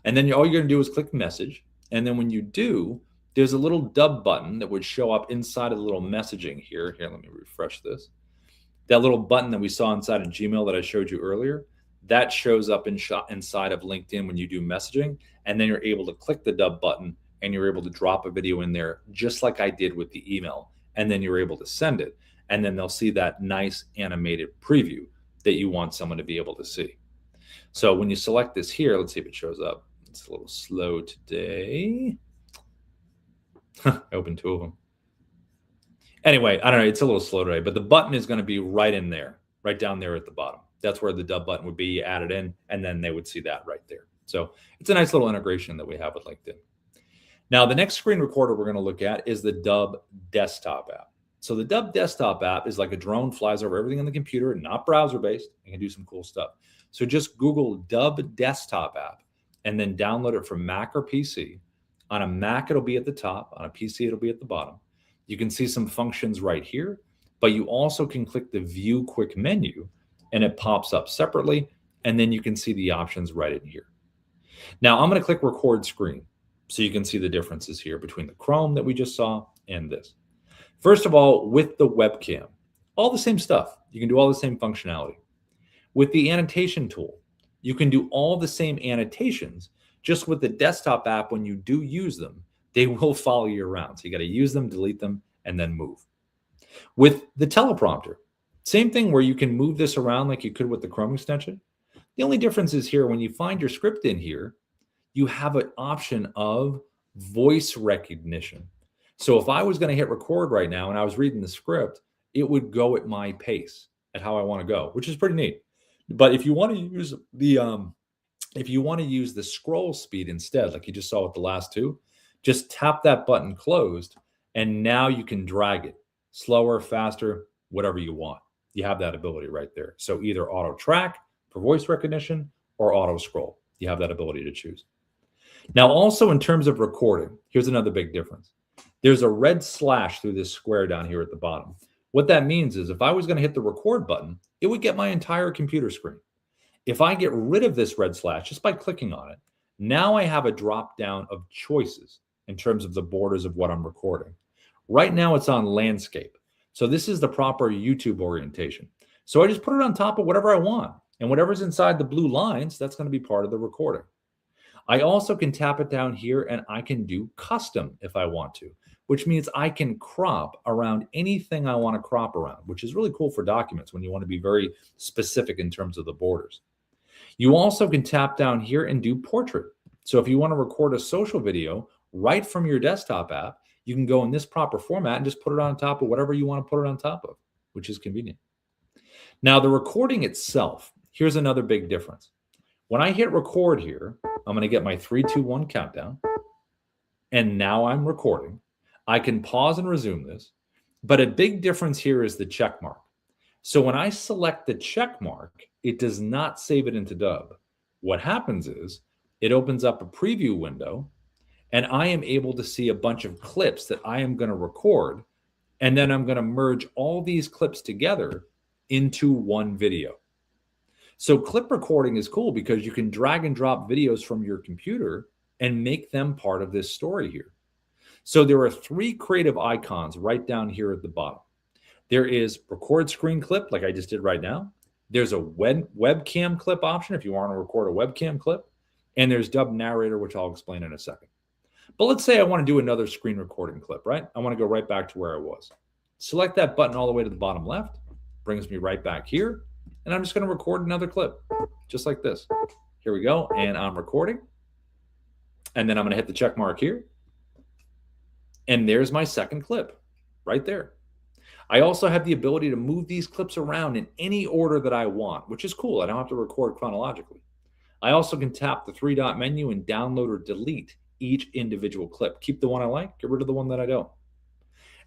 And then all you're going to do is click message. And then when you do, there's a little Dubb button that would show up inside of the little messaging here. Here, let me refresh this. That little button that we saw inside of Gmail that I showed you earlier, that shows up inside of LinkedIn when you do messaging. And then you're able to click the Dubb button and you're able to drop a video in there just like I did with the email. And then you're able to send it. And then they'll see that nice animated preview that you want someone to be able to see. So when you select this here, let's see if it shows up. It's a little slow today. I opened two of them. Anyway, I don't know. It's a little slow today, but the button is going to be right in there, right down there at the bottom. That's where the Dubb button would be added in, and then they would see that right there. So it's a nice little integration that we have with LinkedIn. Now, the next screen recorder we're going to look at is the Dubb desktop app. So the Dubb desktop app is like a drone, flies over everything on the computer, not browser-based, and can do some cool stuff. So just Google Dubb desktop app and then download it from Mac or PC. On a Mac, it'll be at the top. On a PC, it'll be at the bottom. You can see some functions right here, but you also can click the View Quick menu, and it pops up separately, and then you can see the options right in here. Now, I'm going to click Record Screen, so you can see the differences here between the Chrome that we just saw and this. First of all, with the webcam, all the same stuff. You can do all the same functionality. With the annotation tool, you can do all the same annotations, just with the desktop app. When you do use them, they will follow you around. So you got to use them, delete them, and then move. With the teleprompter, same thing where you can move this around like you could with the Chrome extension. The only difference is here, when you find your script in here, you have an option of voice recognition. So if I was going to hit record right now and I was reading the script, it would go at my pace, at how I want to go, which is pretty neat. But if you want to use the scroll speed instead, like you just saw with the last two, just tap that button closed, and now you can drag it slower, faster, whatever you want. You have that ability right there. So either auto track for voice recognition or auto scroll. You have that ability to choose. Now, also in terms of recording, here's another big difference. There's a red slash through this square down here at the bottom. What that means is if I was going to hit the record button, it would get my entire computer screen. If I get rid of this red slash just by clicking on it, now I have a drop down of choices in terms of the borders of what I'm recording. Right now it's on landscape. So this is the proper YouTube orientation. So I just put it on top of whatever I want, and whatever's inside the blue lines, that's going to be part of the recording. I also can tap it down here and I can do custom if I want to, which means I can crop around anything I want to crop around, which is really cool for documents when you want to be very specific in terms of the borders. You also can tap down here and do portrait. So if you want to record a social video right from your desktop app, you can go in this proper format and just put it on top of whatever you want to put it on top of, which is convenient. Now, the recording itself, here's another big difference. When I hit record here, I'm going to get my 3, 2, 1 countdown. And now I'm recording. I can pause and resume this. But a big difference here is the check mark. So when I select the check mark, it does not save it into Dubb. What happens is it opens up a preview window, and I am able to see a bunch of clips that I am going to record. And then I'm going to merge all these clips together into one video. So clip recording is cool because you can drag and drop videos from your computer and make them part of this story here. So there are 3 creative icons right down here at the bottom. There is record screen clip, like I just did right now. There's a webcam clip option if you want to record a webcam clip. And there's Dubb narrator, which I'll explain in a second. But let's say I want to do another screen recording clip, right? I want to go right back to where I was. Select that button all the way to the bottom left. brings me right back here. And I'm just going to record another clip, just like this. Here we go. And I'm recording. And then I'm going to hit the check mark here. And there's my second clip right there. I also have the ability to move these clips around in any order that I want, which is cool. I don't have to record chronologically. I also can tap the 3-dot menu and download or delete each individual clip. Keep the one I like, get rid of the one that I don't.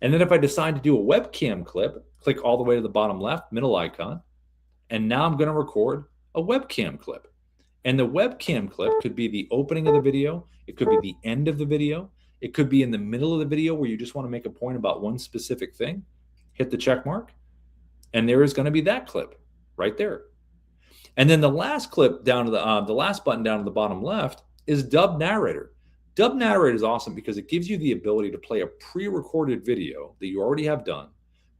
And then if I decide to do a webcam clip, click all the way to the bottom left, middle icon. And now I'm going to record a webcam clip. And the webcam clip could be the opening of the video. It could be the end of the video. It could be in the middle of the video where you just want to make a point about one specific thing. Hit the check mark. And there is going to be that clip right there. And then the last clip down to the last button down to the bottom left is Dubb Narrator. Dubb Narrator is awesome because it gives you the ability to play a pre-recorded video that you already have done,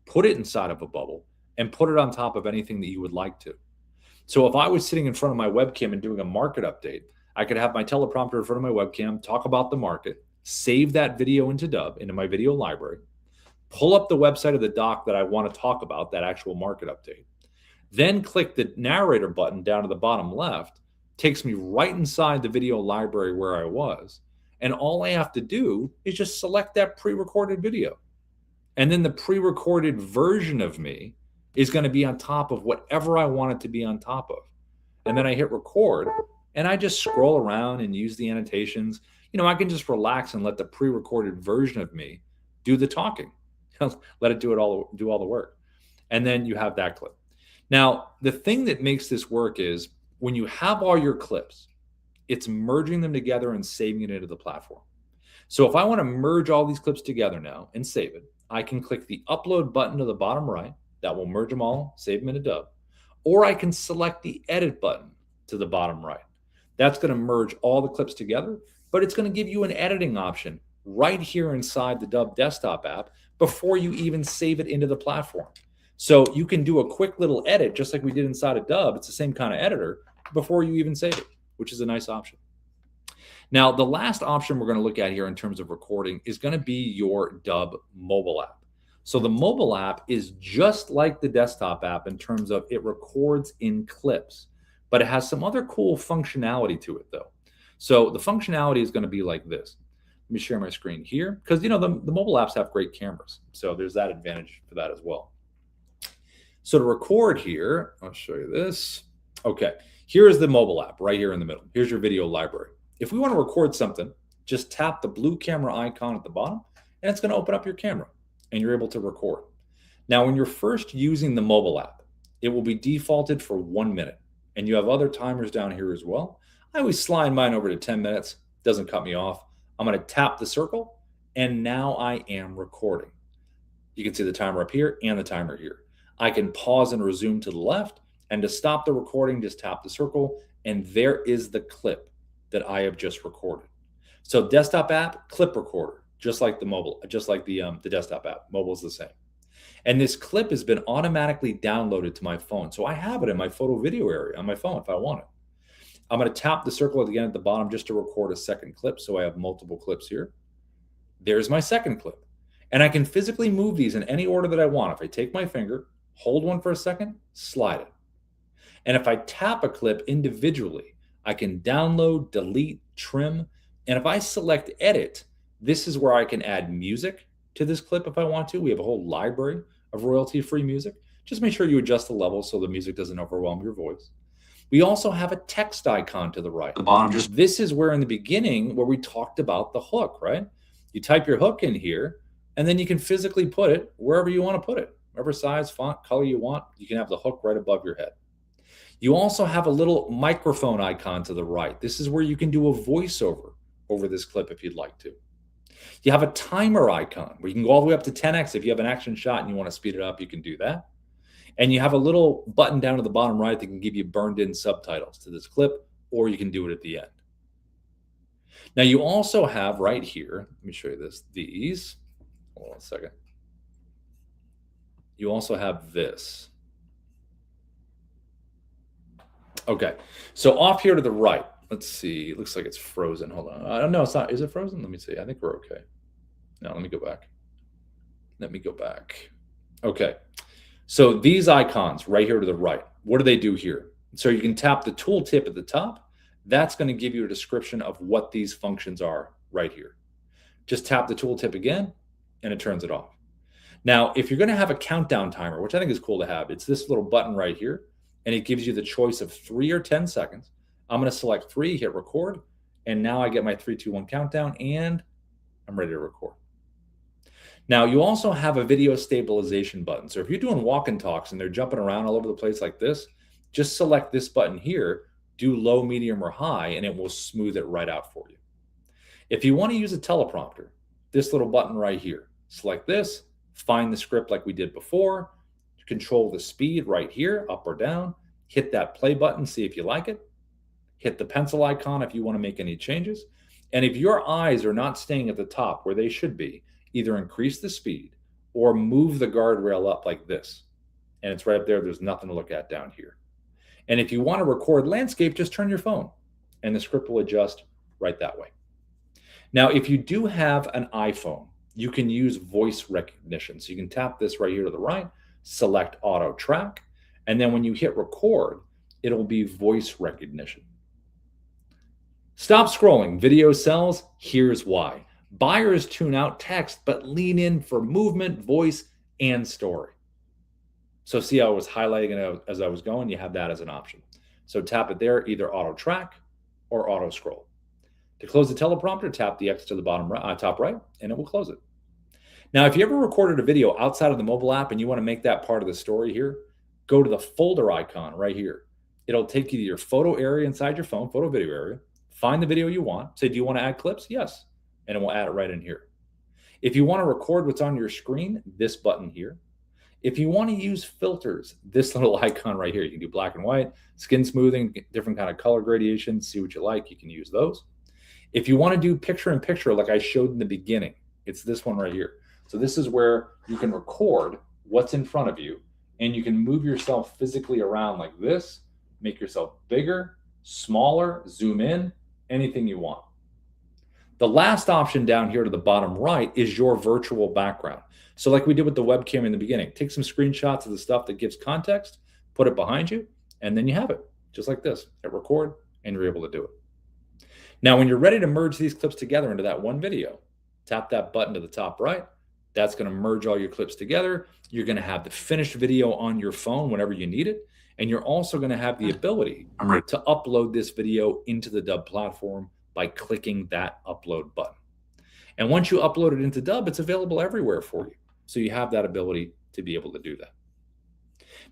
put it inside of a bubble, and put it on top of anything that you would like to. So if I was sitting in front of my webcam and doing a market update, I could have my teleprompter in front of my webcam, talk about the market, save that video into Dubb, into my video library, pull up the website of the doc that I want to talk about, that actual market update, then click the narrator button down to the bottom left, takes me right inside the video library where I was. And all I have to do is just select that pre-recorded video. And then the pre-recorded version of me is going to be on top of whatever I want it to be on top of. And then I hit record and I just scroll around and use the annotations. You know, I can just relax and let the pre-recorded version of me do the talking. Let it do all the work. And then you have that clip. Now, the thing that makes this work is when you have all your clips, it's merging them together and saving it into the platform. So if I want to merge all these clips together now and save it, I can click the upload button to the bottom right. That will merge them all, save them into Dubb. Or I can select the edit button to the bottom right. That's going to merge all the clips together, but it's going to give you an editing option right here inside the Dubb desktop app before you even save it into the platform. So you can do a quick little edit, just like we did inside of Dubb. It's the same kind of editor before you even save it, which is a nice option. Now, the last option we're going to look at here in terms of recording is going to be your Dubb mobile app. So the mobile app is just like the desktop app in terms of it records in clips, but it has some other cool functionality to it though. So the functionality is going to be like this. Let me share my screen here because, you know, the mobile apps have great cameras. So there's that advantage for that as well. So to record here, I'll show you this. Okay, here's the mobile app right here in the middle. Here's your video library. If we want to record something, just tap the blue camera icon at the bottom and it's going to open up your camera and you're able to record. Now, when you're first using the mobile app, it will be defaulted for 1 minute and you have other timers down here as well. I always slide mine over to 10 minutes. Doesn't cut me off. I'm going to tap the circle and now I am recording. You can see the timer up here and the timer here. I can pause and resume to the left, and to stop the recording, just tap the circle, and there is the clip that I have just recorded. So desktop app, clip recorder, just like the mobile, just like the desktop app. Mobile is the same. And this clip has been automatically downloaded to my phone. So I have it in my photo video area on my phone if I want it. I'm going to tap the circle again at the bottom just to record a second clip. So I have multiple clips here. There's my second clip. And I can physically move these in any order that I want. If I take my finger, hold one for a second, slide it. And if I tap a clip individually, I can download, delete, trim. And if I select edit, this is where I can add music to this clip if I want to. We have a whole library of royalty-free music. Just make sure you adjust the level so the music doesn't overwhelm your voice. We also have a text icon to the right. The bottom. This is where in the beginning where we talked about the hook, right? You type your hook in here, and then you can physically put it wherever you want to put it. Whatever size, font, color you want, you can have the hook right above your head. You also have a little microphone icon to the right. This is where you can do a voiceover over this clip if you'd like to. You have a timer icon where you can go all the way up to 10x. If you have an action shot and you want to speed it up, you can do that. And you have a little button down at the bottom right that can give you burned in subtitles to this clip, or you can do it at the end. Now you also have right here, let me show you this, these, hold on a second. You also have this. Okay, so off here to the right, let's see, it looks like it's frozen. Hold on, I don't know, it's not, is it frozen? Let me see, I think we're okay. No, let me go back. Let me go back. Okay, So these icons right here to the right, what do they do here? So you can tap the tooltip at the top. That's going to give you a description of what these functions are right here. Just tap the tooltip again, and it turns it off. Now, if you're going to have a countdown timer, which I think is cool to have, it's this little button right here, and it gives you the choice of 3 or 10 seconds. I'm going to select 3, hit record, and now I get my 3, 2, 1 countdown, and I'm ready to record. Now, you also have a video stabilization button. So if you're doing walk and talks and they're jumping around all over the place like this, just select this button here, do low, medium, or high, and it will smooth it right out for you. If you want to use a teleprompter, this little button right here, select this, find the script like we did before, control the speed right here, up or down, hit that play button, see if you like it, hit the pencil icon if you want to make any changes. And if your eyes are not staying at the top where they should be, either increase the speed or move the guardrail up like this. And it's right up there. There's nothing to look at down here. And if you want to record landscape, just turn your phone and the script will adjust right that way. Now, if you do have an iPhone, you can use voice recognition. So you can tap this right here to the right, select auto track, and then when you hit record, it'll be voice recognition. Stop scrolling. Video sells. Here's why. Buyers tune out text, but lean in for movement, voice, and story. So see how I was highlighting it as I was going? You have that as an option. So tap it there, either auto track or auto scroll. To close the teleprompter, tap the X to the bottom top right, and it will close it. Now, if you ever recorded a video outside of the mobile app and you want to make that part of the story here, go to the folder icon right here. It'll take you to your photo area inside your phone, photo video area. Find the video you want. Say, do you want to add clips? Yes. And it will add it right in here. If you want to record what's on your screen, this button here. If you want to use filters, this little icon right here. You can do black and white, skin smoothing, different kind of color gradations, see what you like. You can use those. If you want to do picture-in-picture like I showed in the beginning, it's this one right here. So this is where you can record what's in front of you, and you can move yourself physically around like this, make yourself bigger, smaller, zoom in, anything you want. The last option down here to the bottom right is your virtual background. So like we did with the webcam in the beginning, take some screenshots of the stuff that gives context, put it behind you, and then you have it just like this. Hit record, and you're able to do it. Now, when you're ready to merge these clips together into that one video, tap that button to the top right. That's going to merge all your clips together. You're going to have the finished video on your phone whenever you need it. And you're also going to have the ability to upload this video into the Dubb platform by clicking that upload button. And once you upload it into Dubb, it's available everywhere for you. So you have that ability to be able to do that.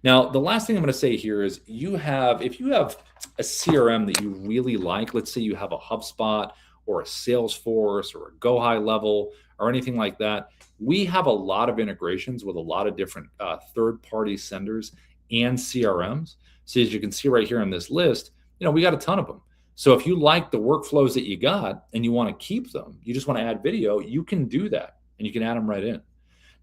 Now, the last thing I'm going to say here is if you have a CRM that you really like, let's say you have a HubSpot or a Salesforce or a Go High Level or anything like that, we have a lot of integrations with a lot of different third-party senders and CRMs. So as you can see right here on this list, we got a ton of them. So if you like the workflows that you got and you want to keep them, you just want to add video, you can do that and you can add them right in.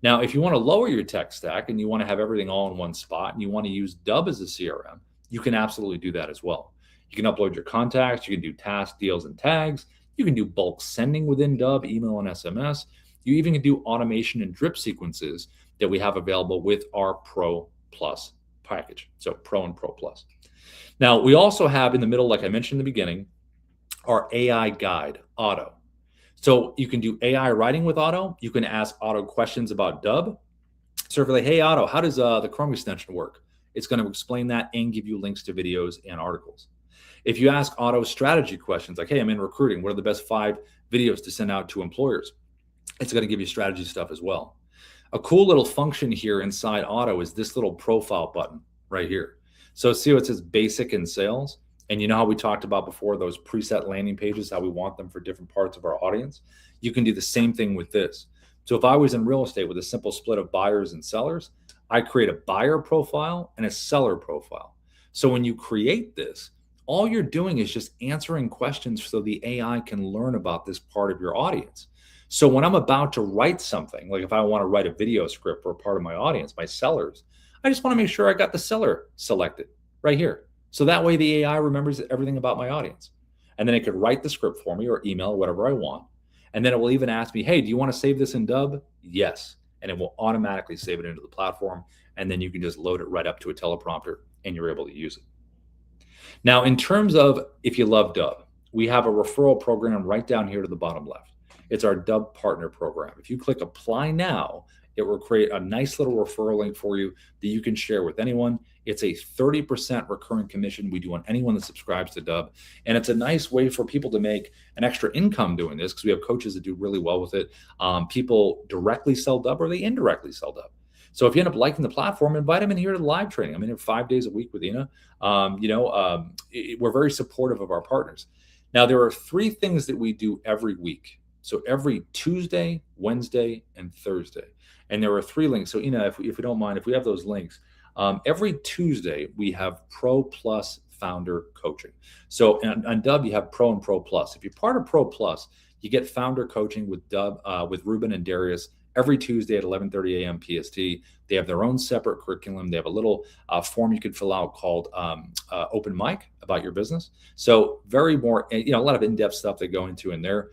Now, if you want to lower your tech stack and you want to have everything all in one spot and you want to use Dubb as a CRM, you can absolutely do that as well. You can upload your contacts, you can do tasks, deals, and tags. You can do bulk sending within Dubb, email and SMS. You even can do automation and drip sequences that we have available with our Pro Plus package. So Pro and Pro Plus. Now, we also have in the middle, like I mentioned in the beginning, our AI guide, Auto. So you can do AI writing with Auto. You can ask Auto questions about Dubb. So if you're like, hey, Auto, how does the Chrome extension work? It's going to explain that and give you links to videos and articles. If you ask Auto strategy questions, like, hey, I'm in recruiting, what are the best 5 videos to send out to employers? It's going to give you strategy stuff as well. A cool little function here inside Auto is this little profile button right here. So see what it says basic and sales. And you know how we talked about before those preset landing pages, how we want them for different parts of our audience? You can do the same thing with this. So if I was in real estate with a simple split of buyers and sellers, I create a buyer profile and a seller profile. So when you create this, all you're doing is just answering questions so the AI can learn about this part of your audience. So when I'm about to write something, like if I want to write a video script for a part of my audience, my sellers, I just want to make sure I got the seller selected right here. So that way the AI remembers everything about my audience. And then it could write the script for me or email, whatever I want. And then it will even ask me, hey, do you want to save this in Dubb? Yes. and it will automatically save it into the platform. And then you can just load it right up to a teleprompter and you're able to use it. Now, in terms of if you love Dubb, we have a referral program right down here to the bottom left. It's our Dubb Partner Program. If you click Apply Now, it will create a nice little referral link for you that you can share with anyone. It's a 30% recurring commission we do on anyone that subscribes to Dubb. And it's a nice way for people to make an extra income doing this, because we have coaches that do really well with it. People directly sell Dubb or they indirectly sell Dubb. So if you end up liking the platform, invite them in here to the live training. I'm in here 5 days a week with Ina. We're very supportive of our partners. Now, there are 3 things that we do every week. So every Tuesday, Wednesday, and Thursday. And there are 3 links. So Ina, if we don't mind, if we have those links, every Tuesday we have Pro Plus Founder Coaching. So on Dubb, you have Pro and Pro Plus. If you're part of Pro Plus, you get Founder Coaching with Dubb, with Ruben and Darius every Tuesday at 11:30 a.m. PST. They have their own separate curriculum. They have a little form you can fill out called Open Mic about your business. So very more, a lot of in-depth stuff they go into in there.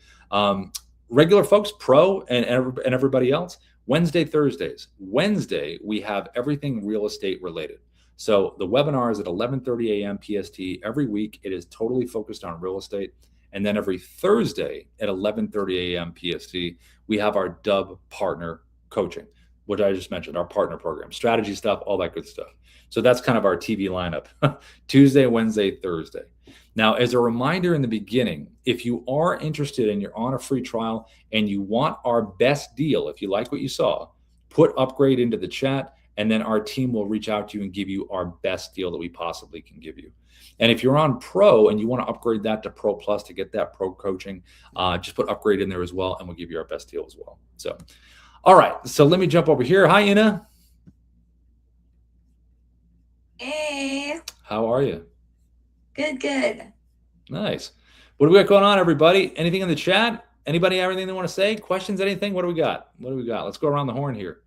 Regular folks, Pro and everybody else, Wednesday, Thursdays. Wednesday, we have everything real estate related. So the webinar is at 11:30 a.m. PST every week. It is totally focused on real estate. And then every Thursday at 11:30 a.m. PST, we have our Dubb Partner Coaching, which I just mentioned, our partner program, strategy stuff, all that good stuff. So that's kind of our TV lineup, Tuesday, Wednesday, Thursday. Now, as a reminder in the beginning, if you are interested and you're on a free trial and you want our best deal, if you like what you saw, put upgrade into the chat, and then our team will reach out to you and give you our best deal that we possibly can give you. And if you're on Pro and you want to upgrade that to Pro Plus to get that Pro coaching, just put upgrade in there as well, and we'll give you our best deal as well. So, all right. So let me jump over here. Hi, Ina. Hey. How are you? Good. Nice. What do we got going on, everybody? Anything in the chat? Anybody have anything they want to say? Questions, anything? What do we got? Let's go around the horn here.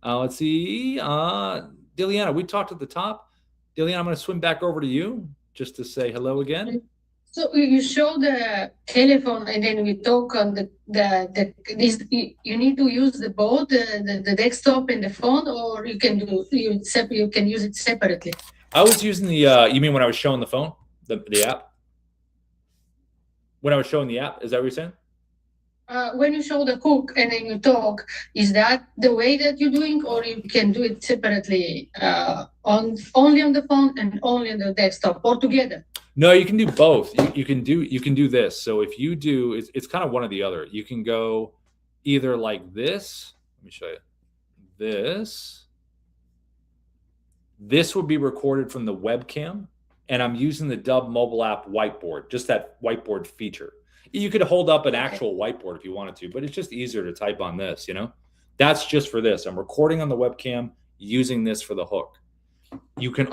Let's see. Diliana, we talked at the top. Diliana, I'm going to swim back over to you just to say hello again. So you show the telephone and then we talk on you need to use both the desktop and the phone, or you can use it separately. I was using the you mean when I was showing the phone, the app? When I was showing the app, is that what you're saying? When you show the hook and then you talk, is that the way that you're doing, or you can do it separately, only on the phone and only on the desktop, or together? No, you can do both. You can do this. So if you do, it's kind of one or the other. You can go either like this. Let me show you. This would be recorded from the webcam, and I'm using the Dubb mobile app whiteboard, just that whiteboard feature. You could hold up an actual whiteboard if you wanted to, but it's just easier to type on this, That's just for this. I'm recording on the webcam, using this for the hook. You can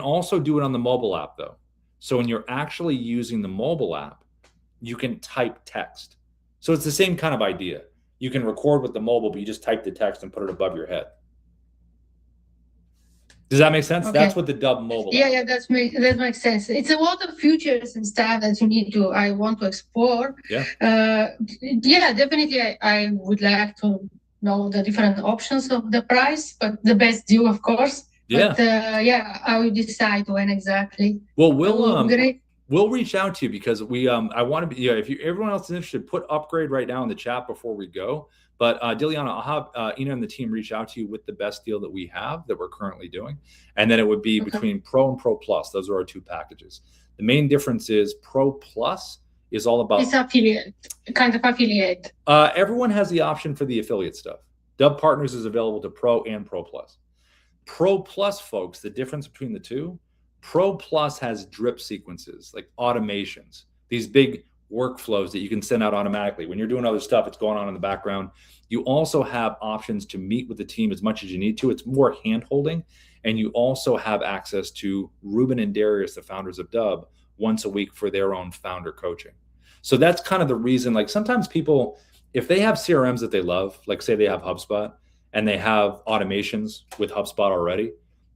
also do it on the mobile app though. So when you're actually using the mobile app, you can type text. So it's the same kind of idea. You can record with the mobile, but you just type the text and put it above your head. Does that make sense? Okay. That's what the Dubb mobile. Yeah, that makes sense. It's a lot of features and stuff that I want to explore. Yeah. Definitely. I would like to know the different options of the price, but the best deal, of course. Yeah. But I will decide when exactly. Well, we'll reach out to you because I want to be. If everyone else is interested, put upgrade right now in the chat before we go. But Diliana, I'll have Ina and the team reach out to you with the best deal that we have that we're currently doing. And then it would be between Pro and Pro Plus. Those are our 2 packages. The main difference is Pro Plus is all about... It's affiliate, kind of affiliate. Everyone has the option for the affiliate stuff. Dubb Partners is available to Pro and Pro Plus. Pro Plus, folks, the difference between the 2, Pro Plus has drip sequences, like automations, these big workflows that you can send out automatically. When you're doing other stuff, it's going on in the background. You also have options to meet with the team as much as you need to. It's more hand-holding. And you also have access to Ruben and Darius, the founders of Dubb, once a week for their own founder coaching. So that's kind of the reason, like sometimes people, if they have CRMs that they love, like say they have HubSpot and they have automations with HubSpot already,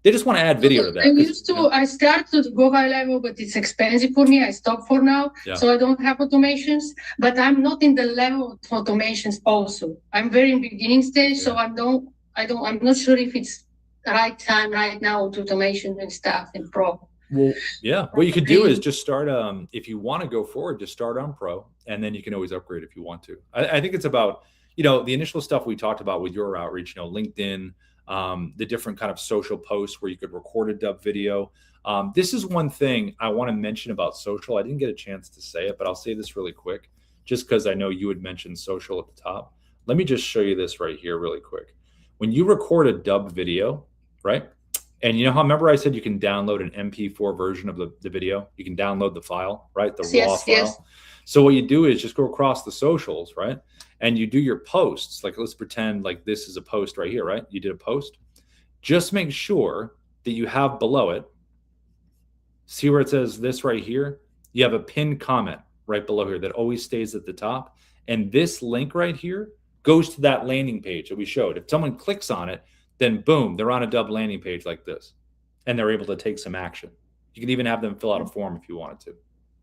They just want to add video to that. I used to, I started to go high level, but it's expensive for me. I stopped for now. Yeah. So I don't have automations, but I'm not in the level of automations also. I'm very in beginning stage. So I'm not sure if it's the right time right now to automation and stuff in pro. Well, yeah, what you could do is just start, if you want to go forward, just start on pro, and then you can always upgrade if you want to. I think it's about, the initial stuff we talked about with your outreach, LinkedIn, the different kind of social posts where you could record a Dubb video. This is one thing I want to mention about social. I didn't get a chance to say it, but I'll say this really quick, just because I know you had mentioned social at the top. Let me just show you this right here really quick. When you record a Dubb video, right? And you know how, remember I said you can download an MP4 version of the video? You can download the file, right? The raw file. Yes. So what you do is just go across the socials, right? And you do your posts. Like, let's pretend like this is a post right here, right? You did a post. Just make sure that you have below it, see where it says this right here? You have a pinned comment right below here that always stays at the top. And this link right here goes to that landing page that we showed. If someone clicks on it, then boom, they're on a Dubb landing page like this, and they're able to take some action. You can even have them fill out a form if you wanted to.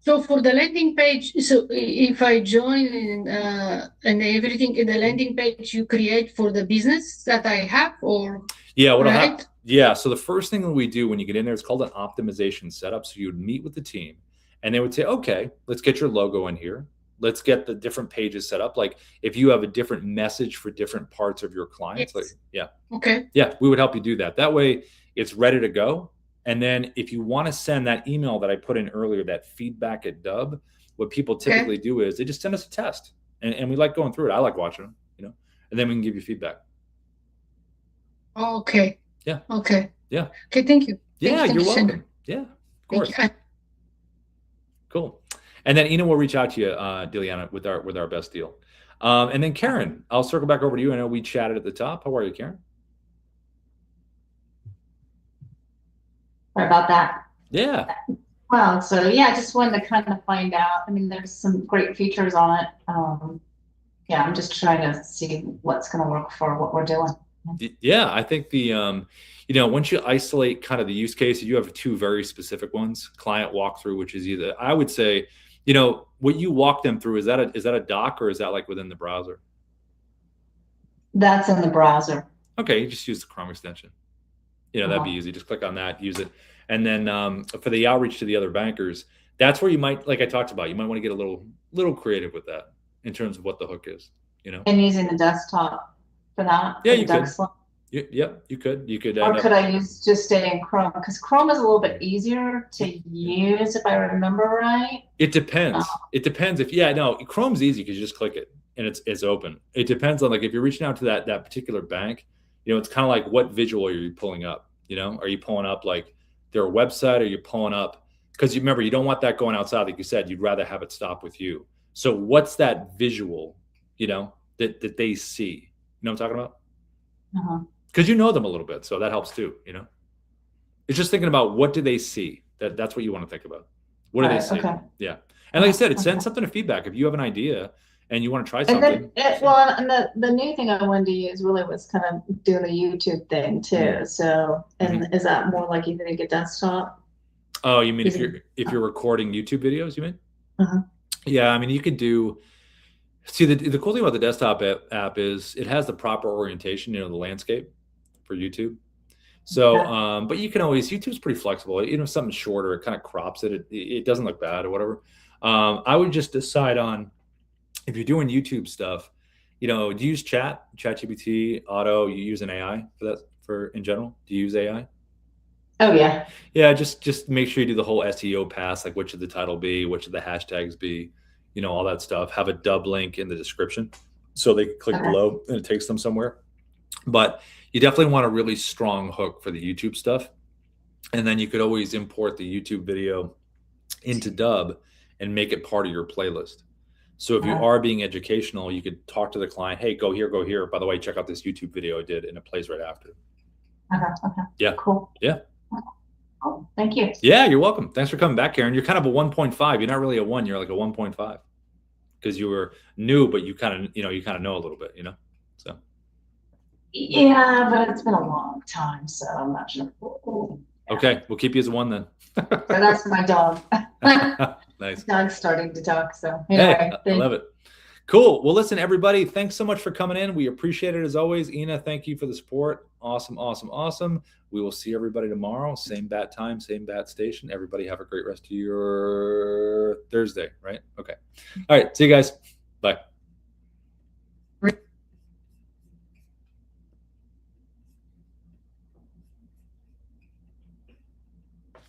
So for the landing page, so if I join and everything in the landing page you create for the business that I have, or yeah, what right? Yeah. So the first thing that we do when you get in there, it's called an optimization setup. So you would meet with the team, and they would say, okay, let's get your logo in here. Let's get the different pages set up. Like if you have a different message for different parts of your clients, yes. Like, yeah. Okay. Yeah, we would help you do that. That way it's ready to go. And then if you want to send that email that I put in earlier, that feedback at Dubb, what people typically do is they just send us a test. And we like going through it. I like watching them, and then we can give you feedback. Okay. Yeah. Okay. Yeah. Okay, thank you. Yeah, you're welcome. Yeah, of course. Cool. And then Ina will reach out to you, Diliana, with our best deal. And then Karen, I'll circle back over to you. I know we chatted at the top. How are you, Karen? Sorry about that. Yeah. Well, so yeah, I just wanted to kind of find out. I mean, there's some great features on it. Yeah, I'm just trying to see what's going to work for what we're doing. Yeah, I think once you isolate kind of the use cases, you have two very specific ones. Client walkthrough, which is either, I would say, what you walk them through, is that a doc, or is that like within the browser? That's in the browser. Okay, you just use the Chrome extension. That'd be easy. Just click on that, use it. And then for the outreach to the other bankers, that's where you might, like I talked about, you might want to get a little creative with that in terms of what the hook is, And using the desktop for that? Yeah, you could. Yep, you could. You could. Or could I just stay in Chrome? Because Chrome is a little bit easier to use, if I remember right. It depends. It depends Chrome's easy because you just click it and it's open. It depends on, like, if you're reaching out to that particular bank, it's kind of like, what visual are you pulling up? Are you pulling up like their website? Or are you pulling up, because you remember, you don't want that going outside, like you said, you'd rather have it stop with you. So what's that visual, that they see? You know what I'm talking about? Because you know them a little bit, so that helps too. It's just thinking about, what do they see? That's what you want to think about. What do they see? Okay. Yeah, and like I said, send something to feedback if you have an idea and you want to try something. And the new thing I wanted to use really was kind of doing the YouTube thing too. So, and is that more like you think a desktop? Oh, you mean if you're recording YouTube videos? You mean? Yeah, I mean, you could do. See, the cool thing about the desktop app is it has the proper orientation, the landscape for YouTube. So, but you can always, YouTube's pretty flexible. Something shorter, it kind of crops it. It doesn't look bad or whatever. I would just decide on, if you're doing YouTube stuff, do you use ChatGPT, Auto? You use an AI for that, in general? Do you use AI? Oh yeah. Yeah, just make sure you do the whole SEO pass, like what should the title be, what should the hashtags be, all that stuff. Have a Dubb link in the description so they can click below and it takes them somewhere. But you definitely want a really strong hook for the YouTube stuff. And then you could always import the YouTube video into Dubb and make it part of your playlist. So if you are being educational, you could talk to the client, hey, go here, go here. By the way, check out this YouTube video I did, and it plays right after. Okay. Yeah. Cool. Yeah. Oh, thank you. Yeah, you're welcome. Thanks for coming back, Karen. You're kind of a 1.5. You're not really a 1. You're like a 1.5 because you were new, but you kind of know a little bit, So. Yeah, but it's been a long time, so I'm not sure. Okay, we'll keep you as one then. So that's my dog. Nice. Dog's starting to talk, so Hey, anyway. I love it. Cool. Well, listen, everybody, thanks so much for coming in. We appreciate it as always. Ina, thank you for the support. Awesome, awesome, awesome. We will see everybody tomorrow. Same bat time, same bat station. Everybody have a great rest of your Thursday, right? Okay. All right. See you guys. Bye.